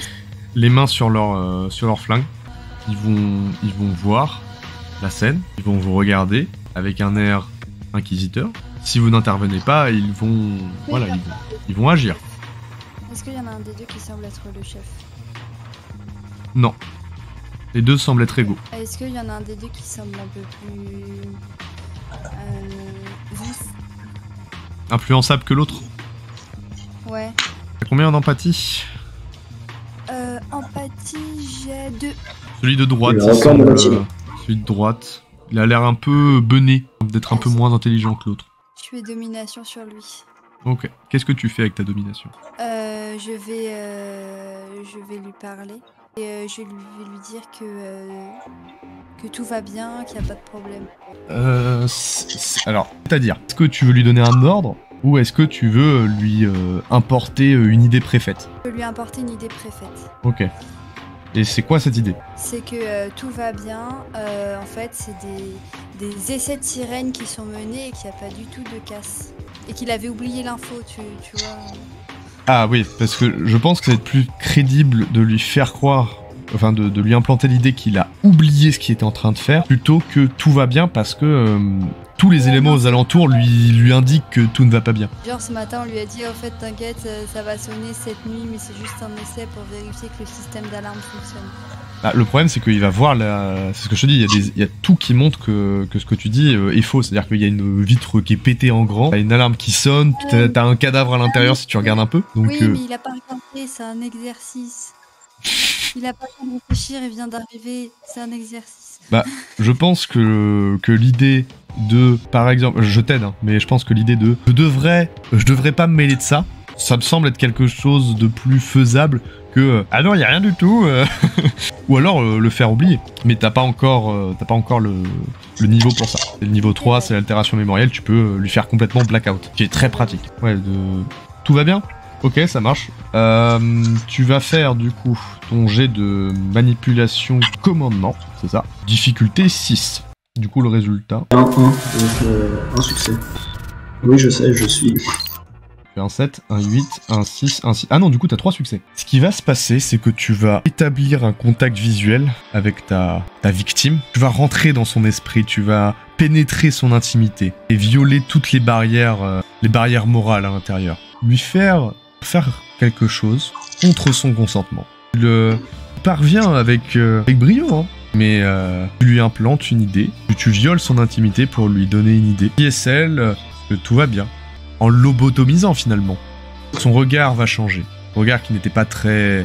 mains sur leur flingue. Ils vont voir la scène, ils vont vous regarder avec un air inquisiteur. Si vous n'intervenez pas, ils vont agir. Est-ce qu'il y en a un des deux qui semble être le chef? Non. Les deux semblent être égaux. Est-ce qu'il y en a un des deux qui semble un peu plus... vif? Influençable que l'autre? Ouais. T'as combien en empathie? Empathie, j'ai 2. Celui de droite, celui de droite, il a l'air un peu bené, d'être un peu moins intelligent que l'autre. Je fais domination sur lui. Ok. Qu'est-ce que tu fais avec ta domination? Je vais lui parler et je vais lui dire que tout va bien, qu'il n'y a pas de problème. Alors, c'est-à-dire, est-ce que tu veux lui donner un ordre ou est-ce que tu veux lui importer une idée préfaite? Je peux lui importer une idée préfaite. Ok. Et c'est quoi cette idée? C'est que tout va bien. En fait, c'est des essais de sirène qui sont menés et qu'il n'y a pas du tout de casse. Et qu'il avait oublié l'info, tu vois. Ah oui, parce que je pense que c'est plus crédible de lui faire croire, enfin de lui implanter l'idée qu'il a oublié ce qu'il était en train de faire, plutôt que tout va bien parce que tous les éléments aux alentours lui indiquent que tout ne va pas bien. Genre ce matin on lui a dit en fait t'inquiète ça va sonner cette nuit mais c'est juste un essai pour vérifier que le système d'alarme fonctionne. Ah, le problème c'est qu'il va voir c'est ce que je te dis, il y a tout qui montre que ce que tu dis est faux, c'est-à-dire qu'il y a une vitre qui est pétée en grand, t'as une alarme qui sonne, t'as un cadavre à l'intérieur si tu regardes un peu. Donc, oui mais il a pas regardé, c'est un exercice. Il a pas le temps de réfléchir, il vient d'arriver, c'est un exercice. Bah, je pense que l'idée de, par exemple, je t'aide, hein, mais je pense que l'idée de je devrais pas me mêler de ça, ça me semble être quelque chose de plus faisable que ah non, il y a rien du tout, ou alors le faire oublier. Mais t'as pas encore le niveau pour ça. Le niveau 3, c'est l'altération mémorielle, tu peux lui faire complètement blackout, qui est très pratique. Ouais, tout va bien? Ok, ça marche. Tu vas faire du coup ton jet de manipulation commandement, c'est ça. Difficulté 6. Du coup, le résultat. Donc un succès. Oui, je sais, je suis. Tu fais un 7, un 8, un 6, un 6. Ah non, du coup, t'as 3 succès. Ce qui va se passer, c'est que tu vas établir un contact visuel avec ta victime. Tu vas rentrer dans son esprit, tu vas pénétrer son intimité et violer toutes les barrières morales à l'intérieur. Lui faire quelque chose contre son consentement. Il parvient avec brio, hein. Mais tu lui implantes une idée, tu violes son intimité pour lui donner une idée, qui est celle que tout va bien, en lobotomisant finalement. Son regard va changer. Le regard qui n'était pas très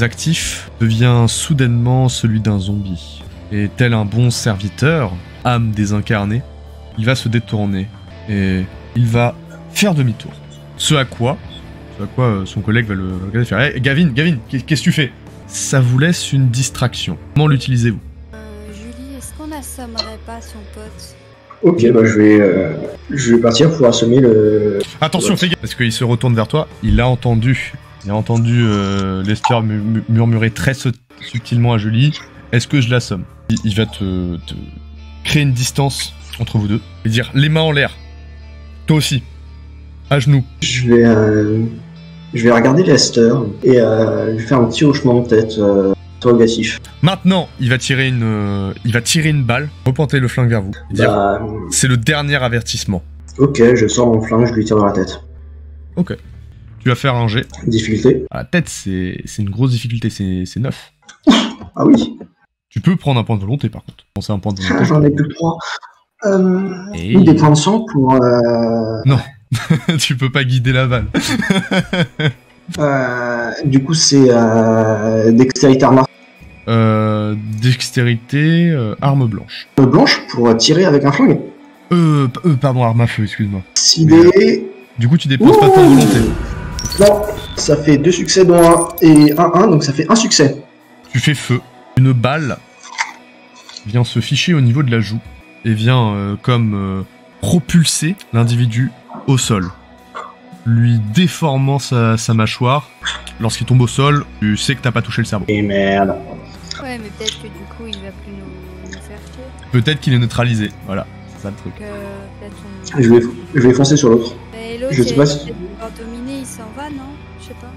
actif devient soudainement celui d'un zombie. Et tel un bon serviteur, âme désincarnée, il va se détourner et il va faire demi-tour. Ce à quoi son collègue va le regarder et faire « Hey, Gavin, qu'est-ce que tu fais ?» Ça vous laisse une distraction. Comment l'utilisez-vous? Julie, est-ce qu'on assommerait pas son pote? Ok, bah je vais partir pour assommer le... Attention, fais gaffe, parce qu'il se retourne vers toi, il a entendu Lester murmurer très subtilement à Julie « Est-ce que je l'assomme ?» Il va te créer une distance entre vous deux et dire « Les mains en l'air, toi aussi, à genoux. » Je vais regarder Lester et lui faire un petit hochement de tête. Interrogatif. Maintenant, il va tirer une balle, repointer le flingue vers vous. Et dire, Bah, c'est le dernier avertissement. ok, je sors mon flingue, je lui tire dans la tête. Ok. Tu vas faire un jet. Difficulté. À la tête, c'est une grosse difficulté, c'est 9. Ah oui. Tu peux prendre un point de volonté, par contre. Penser à un point de Ah, volonté. j'en ai plus que 3. Et... Des points de sang pour... Non, tu peux pas guider la balle. du coup, c'est dextérité arme Dextérité, arme blanche. blanche pour tirer avec un flingue. Pardon, arme à feu, excuse-moi. Sidé. Du coup, tu dépenses pas de point de volonté. Non, ça fait 2 succès dont 1 et 1, donc ça fait 1 succès. Tu fais feu. Une balle vient se ficher au niveau de la joue et vient propulser l'individu au sol, lui déformant sa mâchoire. Lorsqu'il tombe au sol, tu sais que t'as pas touché le cerveau. Et merde. Ouais, mais peut-être que du coup, il va plus nous faire chier. Peut-être qu'il est neutralisé, voilà, c'est ça le truc. Donc, peut-être on... Je vais foncer sur l'autre. Mais l'autre, Je sais pas si- il va dominer, il s'en va, non? Je sais pas.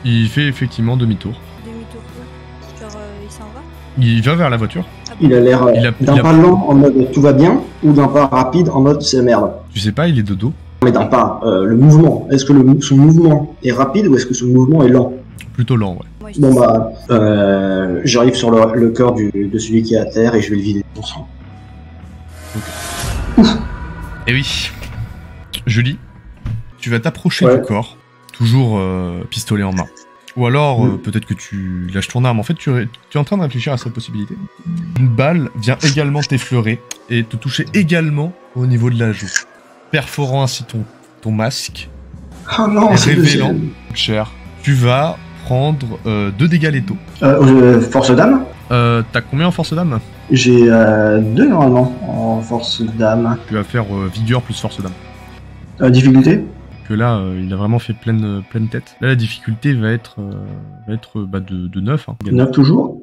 Il fait effectivement demi-tour. Demi-tour quoi? Genre, il s'en va? Il va vers la voiture. Ah bon. Il a l'air Il a- d'un il a- pas lent en mode tout va bien ou d'un pas rapide en mode c'est merde. Tu sais pas, il est de dos. Mais d'un pas, le mouvement. Est-ce que son mouvement est rapide ou est-ce que son mouvement est lent? Plutôt lent, ouais. Moi, je Bon dis bah, j'arrive sur le corps de celui qui est à terre et je vais le vider de son sang. Et oui. Julie, tu vas t'approcher Ouais. du corps, toujours pistolet en main. Ou alors, peut-être que tu lâches ton arme. En fait, tu es en train de réfléchir à cette possibilité. Une balle vient également t'effleurer et te toucher également au niveau de la joue, perforant ainsi ton masque, Ah non, c'est révélant, cher. Tu vas prendre 2 dégâts létaux. Force d'âme. T'as combien en force d'âme? J'ai 2 normalement en force d'âme. Tu vas faire vigueur plus force d'âme. Difficulté. Que là, il a vraiment fait pleine tête. Là, la difficulté va être de 9. Hein, également. 9 toujours.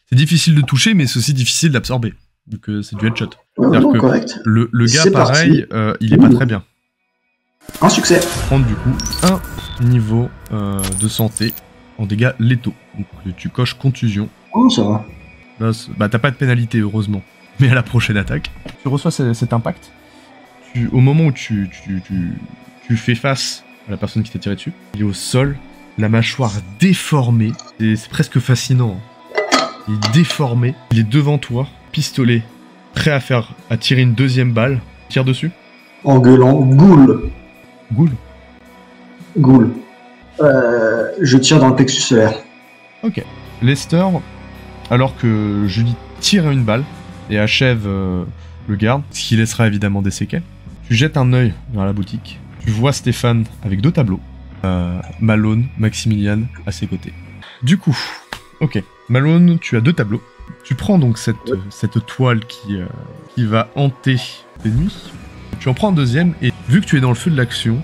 C'est difficile de toucher, mais c'est aussi difficile d'absorber. Donc c'est du headshot. Ouais, C'est-à-dire non, que correct. Le gars, C'est pareil, il est pas Ouh. très bien. Un succès. Prendre du coup un niveau de santé en dégâts létaux. Donc tu coches contusion. Oh, ça va. Là, t'as pas de pénalité, heureusement. Mais à la prochaine attaque, tu reçois cet impact. Au moment où tu fais face à la personne qui t'a tiré dessus, il est au sol, la mâchoire déformée. C'est presque fascinant. Hein. Il est déformé. Il est devant toi, pistolet, prêt à tirer une deuxième balle. Tire dessus. En gueulant, Ghoul. Ghoul. Ghoul. Je tire dans le plexus solaire. Ok. Lester, alors que Julie tire une balle et achève le garde, ce qui laissera évidemment des séquelles, tu jettes un œil vers la boutique. Tu vois Stéphane avec 2 tableaux. Malone, Maximilian à ses côtés. Du coup, ok. Malone, tu as 2 tableaux. Tu prends donc cette toile qui va hanter tes nuits. Tu en prends un deuxième et vu que tu es dans le feu de l'action,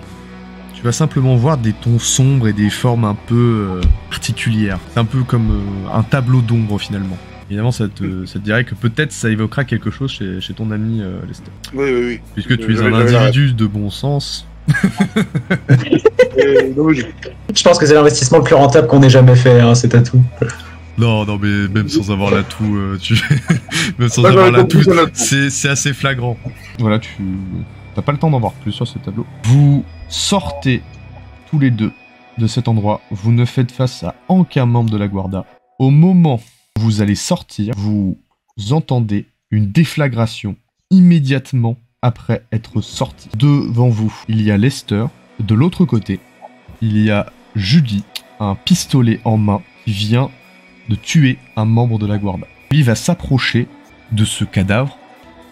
tu vas simplement voir des tons sombres et des formes un peu particulières. C'est un peu comme un tableau d'ombre finalement. Évidemment, ça te dirait que peut-être ça évoquera quelque chose chez ton ami Lester. Oui. Puisque tu es J'avais un la ref. individu de bon sens. Je pense que c'est l'investissement le plus rentable qu'on ait jamais fait, hein, cet atout. Non, mais même sans avoir l'atout, même sans Moi, avoir j'avais l'atout, compris son atout. c'est assez flagrant. Voilà, t'as pas le temps d'en voir plus sur ce tableau. Vous sortez tous les deux de cet endroit. Vous ne faites face à aucun membre de la Guarda. Au moment où vous allez sortir, vous entendez une déflagration immédiatement après être sorti. Devant vous, il y a Lester. De l'autre côté, il y a Julie, un pistolet en main, qui vient de tuer un membre de la Guarda. Lui va s'approcher de ce cadavre.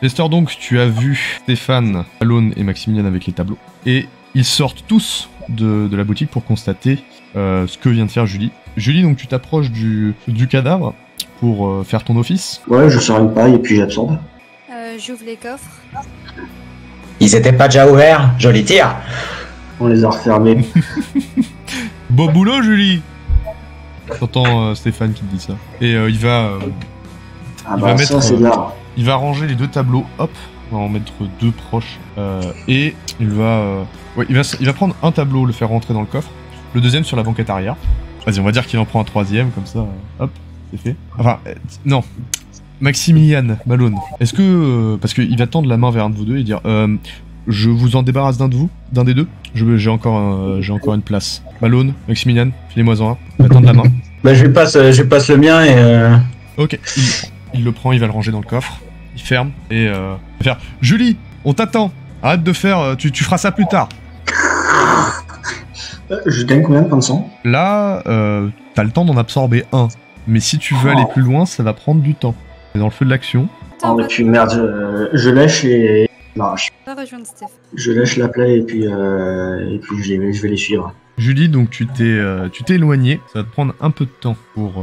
Lester, donc, tu as vu Stéphane, Malone et Maximilian avec les tableaux. Et ils sortent tous de la boutique pour constater ce que vient de faire Julie. Julie, donc, tu t'approches du cadavre pour faire ton office. Ouais, je sors une paille et puis j'absorbe. J'ouvre les coffres. Ils étaient pas déjà ouverts? Joli tir! On les a refermés. Bon boulot, Julie! T'entends Stéphane qui te dit ça. Et il va Ah Il bah va ça mettre, c'est de l'art. il va ranger les 2 tableaux, hop, on va en mettre 2 proches, et il va prendre un tableau, le faire rentrer dans le coffre, le deuxième sur la banquette arrière. Vas-y, on va dire qu'il en prend un troisième, comme ça, hop. c'est fait. Enfin, non. Maximilian, Malone, est-ce que... parce qu'il va tendre la main vers un de vous deux et dire je vous en débarrasse d'un des deux. J'ai encore une place. Malone, Maximilian, filez-moi-en un. Il va tendre la main. Bah je lui passe le mien et... Ok, il le prend, il va le ranger dans le coffre. Il ferme et... il va faire Julie, on t'attend. Arrête de faire... Tu feras ça plus tard. Je gagne combien de points de sang? Là, t'as le temps d'en absorber un. Mais si tu veux aller plus loin, ça va prendre du temps. C'est dans le feu de l'action. Oh, et puis merde, je lèche et... m'arrache. On va rejoindre Steph. Je lèche la plaie et puis je vais les suivre. Julie, donc tu t'es éloigné. Ça va te prendre un peu de temps pour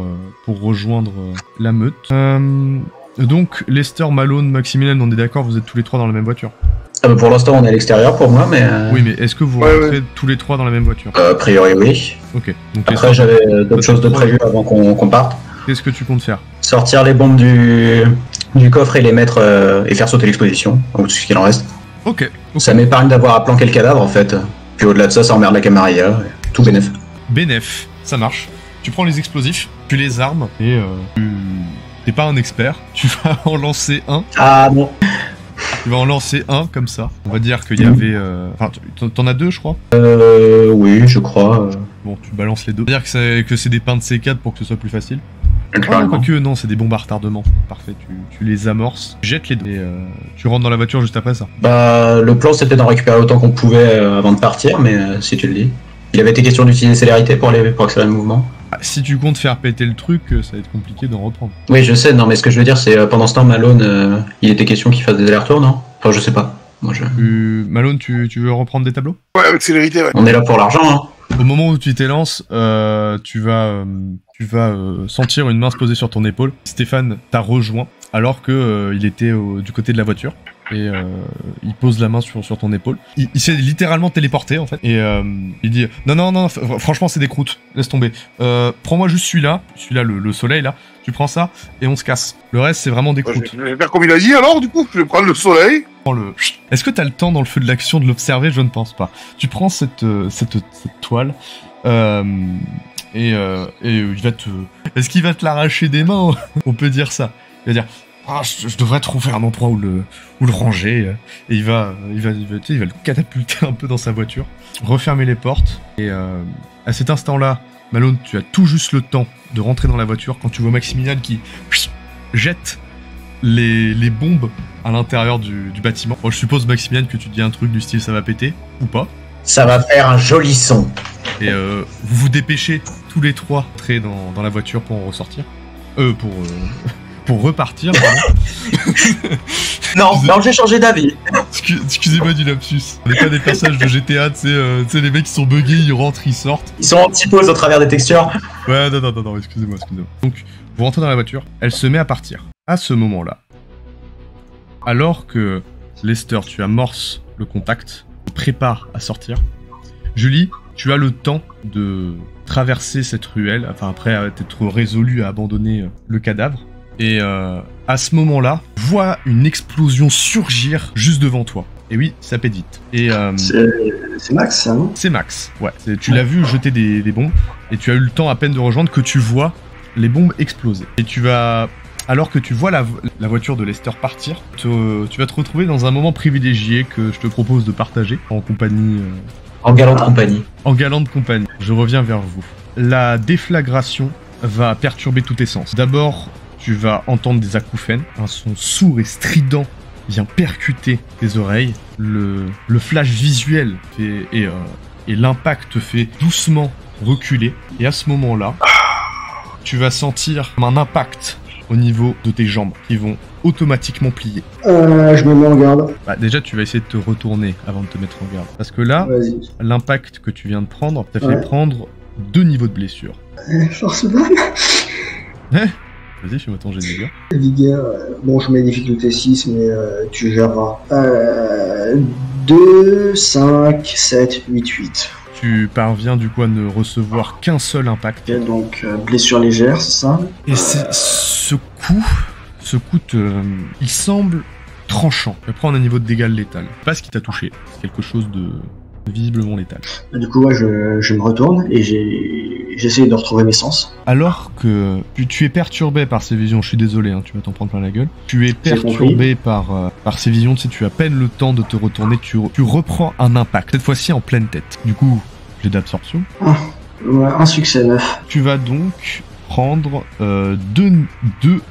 rejoindre la meute. Donc, Lester, Malone, Maximilian, on est d'accord, vous êtes tous les trois dans la même voiture? Ah bah pour l'instant on est à l'extérieur pour moi, mais... Oui, mais est-ce que vous rentrez tous les trois dans la même voiture? A priori oui. Ok. Donc, Après j'avais d'autres choses de prévues avant qu'on parte. Qu'est-ce que tu comptes faire? Sortir les bombes du coffre et les mettre et faire sauter l'exposition, donc tout ce qu'il en reste. Ok. Ça m'épargne d'avoir à planquer le cadavre en fait. Puis au-delà de ça, ça emmerde la camarilla. Tout bénef. Bénef, ça marche. Tu prends les explosifs, tu les armes et t'es pas un expert. Tu vas en lancer un. Ah non. Tu vas en lancer un comme ça. On va dire qu'il y avait... Enfin, t'en as deux, je crois. Oui, je crois. Bon, tu balances les deux. On va dire que c'est des pains de C4 pour que ce soit plus facile. Clairement. Quoique, non, c'est des bombes à retardement. Parfait, tu les amorces, tu jettes les deux. Et tu rentres dans la voiture juste après ça. Bah, le plan c'était d'en récupérer autant qu'on pouvait avant de partir, mais si tu le dis. Il avait été question d'utiliser célérité pour accélérer le mouvement. Ah, si tu comptes faire péter le truc, ça va être compliqué d'en reprendre. Oui, je sais, non, mais ce que je veux dire, c'est pendant ce temps, Malone, il était question qu'il fasse des allers-retours, non? Enfin, je sais pas. Moi, Malone, tu veux reprendre des tableaux? Ouais, avec célérité, ouais. On est là pour l'argent, hein. Au moment où tu t'élances, tu vas sentir une main se poser sur ton épaule. Stéphane t'a rejoint alors que il était du côté de la voiture et il pose la main sur ton épaule. Il s'est littéralement téléporté en fait et il dit non, franchement c'est des croûtes, laisse tomber. Prends-moi juste celui-là, le soleil là. Tu prends ça et on se casse. Le reste c'est vraiment des croûtes. Je vais faire comme il a dit alors du coup. Je vais prendre le soleil. Est-ce que t'as le temps dans le feu de l'action de l'observer? Je ne pense pas. Tu prends cette toile et il va te... Est-ce qu'il va te l'arracher des mains? On peut dire ça. Il va dire je devrais trouver un endroit où le ranger. Et il va le catapulter un peu dans sa voiture. Refermer les portes. Et à cet instant-là, Malone, tu as tout juste le temps de rentrer dans la voiture quand tu vois Maximilian qui jette les bombes à l'intérieur du bâtiment. Bon, je suppose, Maximilian, que tu dis un truc du style ça va péter, ou pas. Ça va faire un joli son. Et vous vous dépêchez tous les trois d'entrer dans la voiture pour en ressortir. Pour repartir, pardon. Non, j'ai changé d'avis. Excusez-moi du lapsus. On n'est pas des personnages de GTA, tu sais, les mecs qui sont buggés, ils rentrent, ils sortent. Ils sont anti-pause au travers des textures. Ouais, non, excusez-moi. Donc, vous rentrez dans la voiture, elle se met à partir. À ce moment-là, alors que Lester, tu amorces le contact, te prépares à sortir, Julie, tu as le temps de traverser cette ruelle, enfin après être résolu à abandonner le cadavre. Et à ce moment-là, vois une explosion surgir juste devant toi. Et oui, ça pète vite. Et c'est Max, ça, non? C'est Max, ouais. Tu l'as vu jeter des bombes, et tu as eu le temps à peine de rejoindre que tu vois les bombes exploser. Et tu vas... Alors que tu vois la voiture de Lester partir, tu vas te retrouver dans un moment privilégié que je te propose de partager en compagnie... En galante compagnie. En galante compagnie. Je reviens vers vous. La déflagration va perturber tous tes sens. D'abord, tu vas entendre des acouphènes. Un son sourd et strident vient percuter tes oreilles. Le flash visuel et l'impact fait doucement reculer. Et à ce moment-là, tu vas sentir un impact au niveau de tes jambes qui vont automatiquement plier. Je me mets en garde. Bah, déjà, tu vas essayer de te retourner avant de te mettre en garde. Parce que là, l'impact que tu viens de prendre t'a fait prendre 2 niveaux de blessure. Force bonne. Vas-y, fais-moi ton jet de vigueur. Vigueur, bon, je mets difficulté 6, mais tu géreras. 2, 5, 7, 8. Tu parviens du coup à ne recevoir qu'un seul impact. Okay, donc, blessure légère, c'est ça? Et ce coup, il semble tranchant. Après, on a un niveau de dégâts létal. Pas ce qui t'a touché, c'est quelque chose de visiblement létal. Du coup, je me retourne et j'essaie de retrouver mes sens. Alors que tu es perturbé par ces visions, je suis désolé, hein, tu vas t'en prendre plein la gueule. Tu es J'ai perturbé par ces visions, tu sais, tu as à peine le temps de te retourner, tu reprends un impact, cette fois-ci en pleine tête. Du coup, j'ai d'absorption. Ouais, un succès, 9. Tu vas donc prendre 2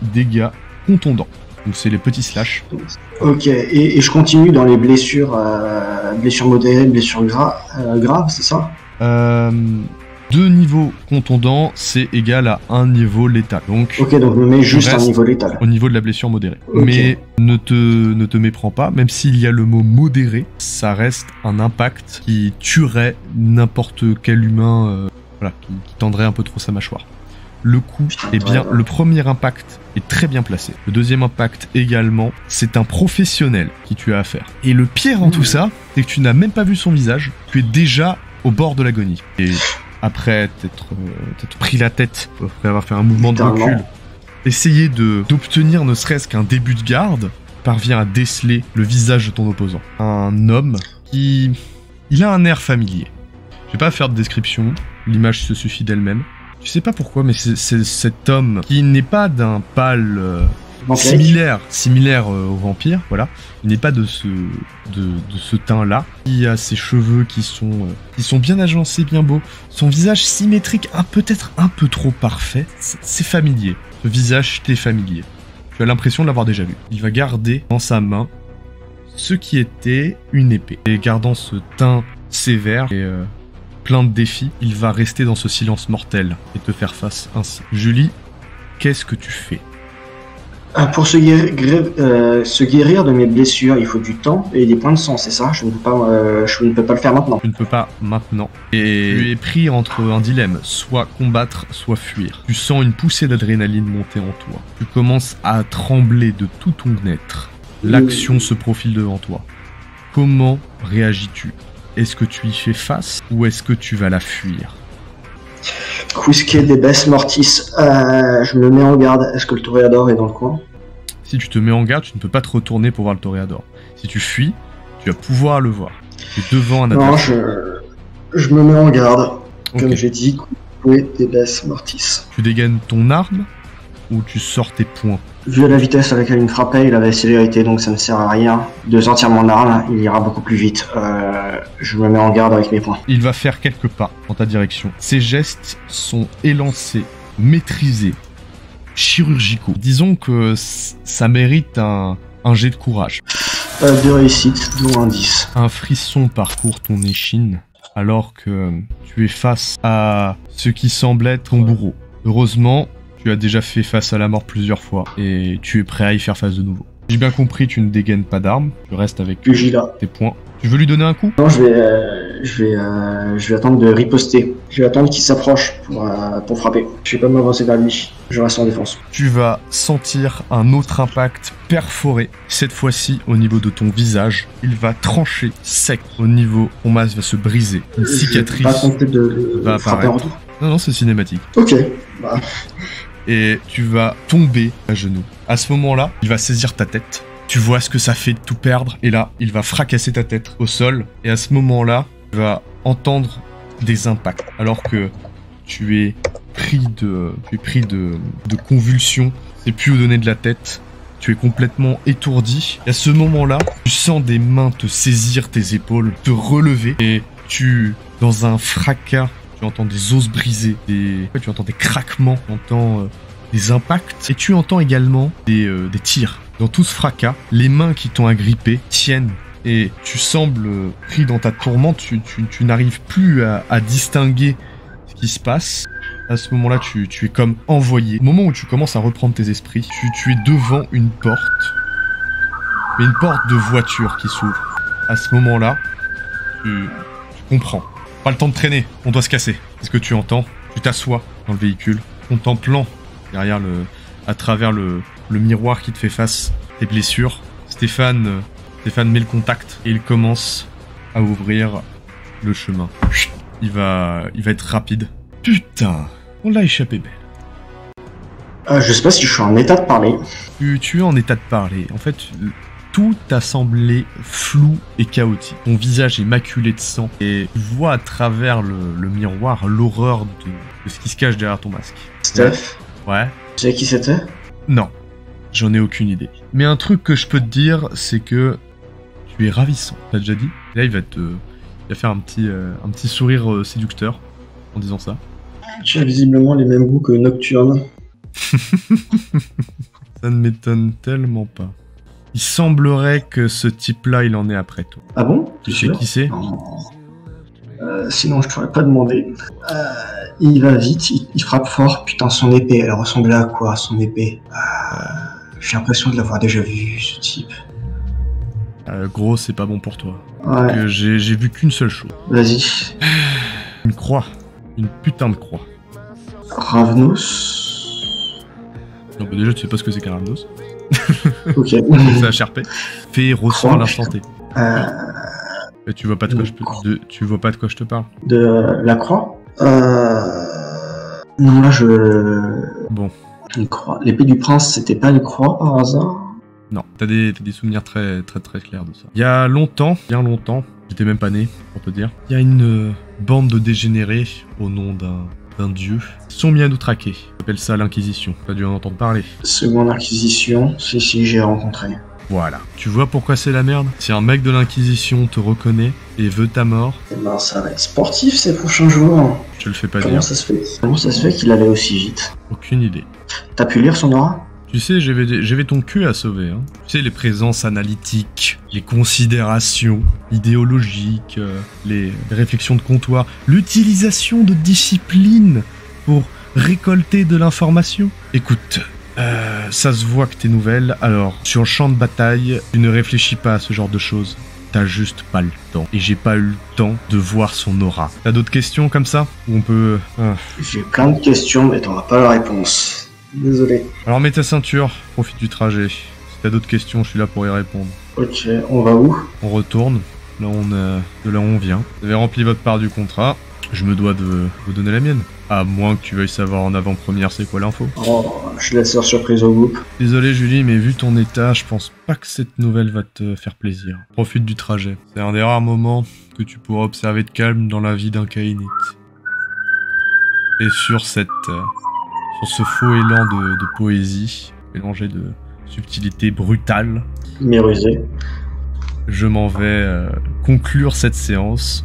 dégâts contondants. Donc c'est les petits slash. Ok, et je continue dans les blessures, blessures modérées, blessures graves, c'est ça? 2 niveaux contondants, c'est égal à 1 niveau létal. Donc, Ok, donc je me mets juste un reste niveau létal. au niveau de la blessure modérée. Ok. Mais ne te méprends pas, même s'il y a le mot modéré, ça reste un impact qui tuerait n'importe quel humain qui tendrait un peu trop sa mâchoire. Le coup est bien, le premier impact est très bien placé. Le deuxième impact également, c'est un professionnel qui tu as affaire. Et le pire en tout ça, c'est que tu n'as même pas vu son visage, tu es déjà au bord de l'agonie. Et après t'être pris la tête, après avoir fait un mouvement de recul, essayer d'obtenir ne serait-ce qu'un début de garde, parvient à déceler le visage de ton opposant. Un homme qui... il a un air familier. Je vais pas faire de description, l'image se suffit d'elle-même. Tu sais pas pourquoi, mais c'est cet homme qui n'est pas d'un pâle similaire au vampire, voilà. Il n'est pas de ce teint-là. Il a ses cheveux qui sont bien agencés, bien beaux. Son visage symétrique, peut-être un peu trop parfait. C'est familier. Ce visage t'est familier. Tu as l'impression de l'avoir déjà vu. Il va garder dans sa main ce qui était une épée. Et gardant ce teint sévère et plein de défis, il va rester dans ce silence mortel et te faire face ainsi. Julie, qu'est-ce que tu fais? Pour se guérir de mes blessures, il faut du temps et des points de sang, c'est ça? Je ne peux pas le faire maintenant. Tu ne peux pas maintenant. Et tu es pris entre un dilemme, soit combattre, soit fuir. Tu sens une poussée d'adrénaline monter en toi. Tu commences à trembler de tout ton être. L'action se profile devant toi. Comment réagis-tu? Est-ce que tu y fais face ou est-ce que tu vas la fuir? Quisque debes mortis, je me mets en garde. Est-ce que le toréador est dans le coin? Si tu te mets en garde, tu ne peux pas te retourner pour voir le toréador. Si tu fuis, tu vas pouvoir le voir. Tu es devant un adversaire. Non, je me mets en garde. Ok. Comme j'ai dit, quisque debes mortis. Tu dégaines ton arme ou tu sors tes poings? Vu la vitesse à laquelle il me frappait, il avait célérité, donc ça ne sert à rien de sortir mon arme, il ira beaucoup plus vite. Je me mets en garde avec mes poings. Il va faire quelques pas dans ta direction. Ses gestes sont élancés, maîtrisés, chirurgicaux. Disons que ça mérite un jet de courage. 2 réussites, dont un 10. Un frisson parcourt ton échine alors que tu es face à ce qui semble être ton bourreau. Heureusement, tu as déjà fait face à la mort plusieurs fois et tu es prêt à y faire face de nouveau. J'ai bien compris, tu ne dégaines pas d'armes, tu restes avec Pugilat. tes poings. Tu veux lui donner un coup? Non, je vais attendre de riposter. Je vais attendre qu'il s'approche pour frapper. Je vais pas m'avancer vers lui. Je reste en défense. Tu vas sentir un autre impact perforé, cette fois-ci au niveau de ton visage. Il va trancher sec au niveau, ton masque va se briser. Une cicatrice Je vais pas tenter de va frapper en apparaître. retour. Non, c'est cinématique. Ok. Bah, Et tu vas tomber à genoux. À ce moment-là, il va saisir ta tête. Tu vois ce que ça fait de tout perdre. Et là, il va fracasser ta tête au sol. Et à ce moment-là, tu vas entendre des impacts. Alors que tu es pris de convulsions. C'est plus au donner de la tête. Tu es complètement étourdi. Et à ce moment-là, tu sens des mains te saisir tes épaules, te relever. Et dans un fracas, tu entends des os brisés, tu entends des craquements, tu entends des impacts, et tu entends également des tirs. Dans tout ce fracas, les mains qui t'ont agrippé tiennent, et tu sembles pris dans ta tourmente, tu n'arrives plus à distinguer ce qui se passe. À ce moment-là, tu es comme envoyé. Au moment où tu commences à reprendre tes esprits, tu es devant une porte, mais une porte de voiture qui s'ouvre. À ce moment-là, tu comprends. Pas le temps de traîner, on doit se casser. Qu'est-ce que tu entends? Tu t'assois dans le véhicule, contemplant derrière à travers le miroir qui te fait face tes blessures. Stéphane met le contact et il commence à ouvrir le chemin. Il va être rapide. Putain, on l'a échappé belle. je sais pas si je suis en état de parler. Tu es en état de parler. En fait, Tout a semblé flou et chaotique. Ton visage est maculé de sang et tu vois à travers le miroir l'horreur de ce qui se cache derrière ton masque. Steph, Ouais. tu sais qui c'était? Non, j'en ai aucune idée. Mais un truc que je peux te dire, c'est que tu es ravissant. T'as déjà dit? Là, il va faire un petit sourire séducteur en disant ça. Tu as visiblement les mêmes goûts que Nocturne. Ça ne m'étonne tellement pas. Il semblerait que ce type-là, il en est après toi. Ah bon? Tu sais qui c'est? Non. Sinon, je t'aurais pas demandé. Il va vite, il frappe fort. Putain, son épée, elle ressemblait à quoi, son épée? J'ai l'impression de l'avoir déjà vu, ce type. Gros, c'est pas bon pour toi. Ouais, Que j'ai vu qu'une seule chose. vas-y. Une croix. Une putain de croix. Ravnos. Non, bah déjà, tu sais pas ce que c'est qu'un Ravnos. Ok. C'est HRP. Fais ressort à Croix, l'instant T. Euh, Et tu vois pas de quoi tu vois pas de quoi je te parle. de la croix. Non, là, Bon. Une croix. L'épée du prince, c'était pas une croix par hasard? Non, t'as des souvenirs très clairs de ça. Il y a longtemps, bien longtemps, j'étais même pas né, pour te dire, il y a une bande de dégénérés au nom d'un dieu qui sont mis à nous traquer. On appelle ça l'Inquisition. T'as dû en entendre parler. Seconde Inquisition, si, j'ai rencontré. Voilà. Tu vois pourquoi c'est la merde? Si un mec de l'Inquisition te reconnaît et veut ta mort, Eh ben, ça va être sportif ces prochains jours. je te le fais pas Comment dire. ça se fait qu'il allait aussi vite? Aucune idée. T'as pu lire son aura? Tu sais, j'avais ton cul à sauver. Hein. Tu sais, les présences analytiques, les considérations idéologiques, les réflexions de comptoir, l'utilisation de discipline pour récolter de l'information. Écoute, ça se voit que t'es nouvelle, alors sur le champ de bataille, tu ne réfléchis pas à ce genre de choses. T'as juste pas le temps. Et j'ai pas eu le temps de voir son aura. T'as d'autres questions comme ça? Où on peut... J'ai plein de questions, mais t'auras pas la réponse. Désolé. Alors mets ta ceinture, profite du trajet. Si t'as d'autres questions, je suis là pour y répondre. Ok, on va où? On retourne, de là où on vient. Vous avez rempli votre part du contrat, je me dois de vous donner la mienne. À moins que tu veuilles savoir en avant-première c'est quoi l'info. Oh, je laisse leur surprise au groupe. Désolé Julie, mais vu ton état, je pense pas que cette nouvelle va te faire plaisir. Profite du trajet. C'est un des rares moments que tu pourras observer de calme dans la vie d'un Kainite. Et sur ce faux élan de poésie, mélangé de subtilité brutale, Mérusé. je m'en vais conclure cette séance.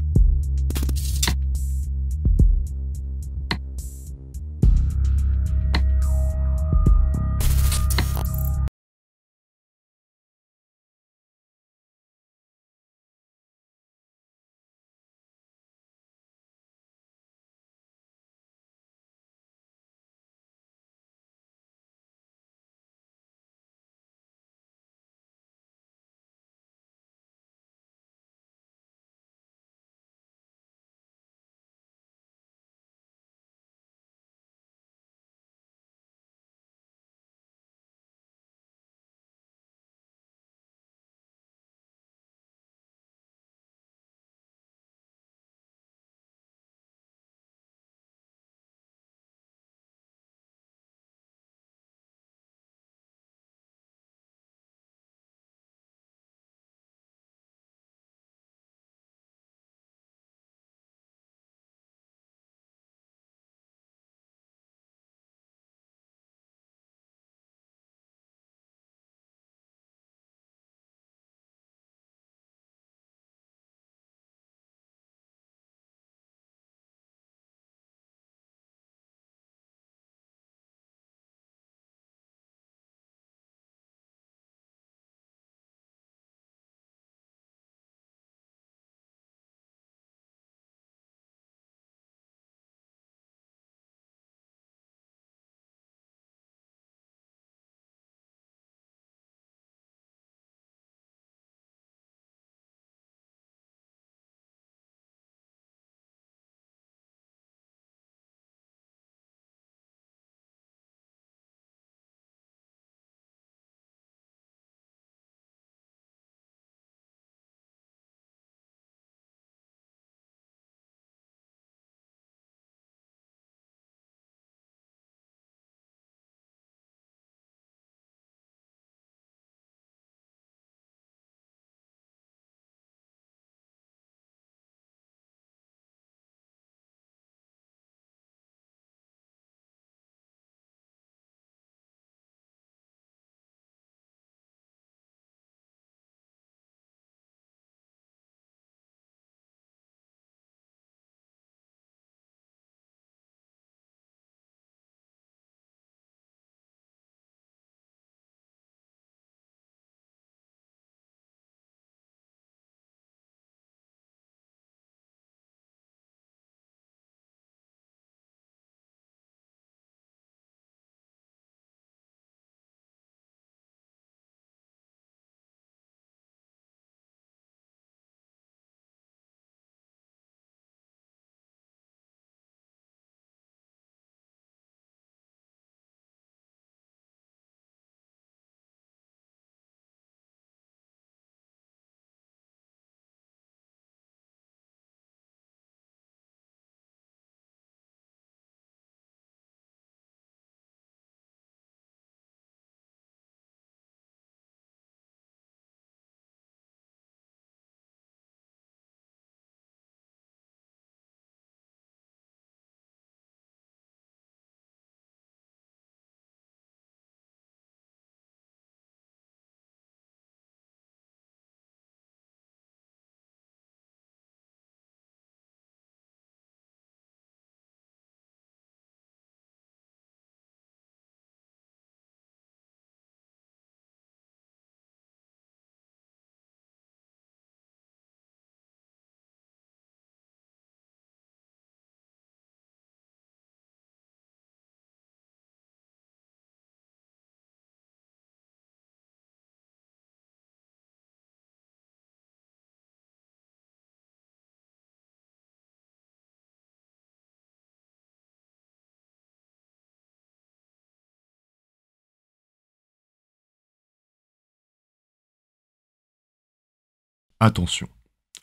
Attention,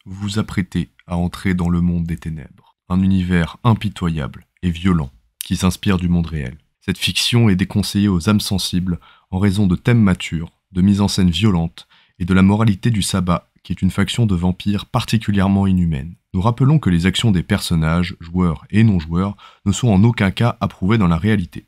vous vous apprêtez à entrer dans le monde des ténèbres, un univers impitoyable et violent qui s'inspire du monde réel. Cette fiction est déconseillée aux âmes sensibles en raison de thèmes matures, de mise en scène violente et de la moralité du sabbat, qui est une faction de vampires particulièrement inhumaine. Nous rappelons que les actions des personnages, joueurs et non-joueurs, ne sont en aucun cas approuvées dans la réalité.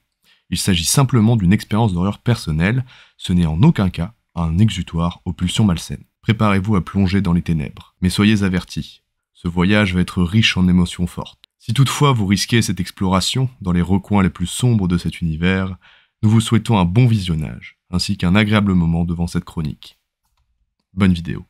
Il s'agit simplement d'une expérience d'horreur personnelle, ce n'est en aucun cas un exutoire aux pulsions malsaines. Préparez-vous à plonger dans les ténèbres, mais soyez avertis, ce voyage va être riche en émotions fortes. Si toutefois vous risquez cette exploration dans les recoins les plus sombres de cet univers, nous vous souhaitons un bon visionnage, ainsi qu'un agréable moment devant cette chronique. Bonne vidéo.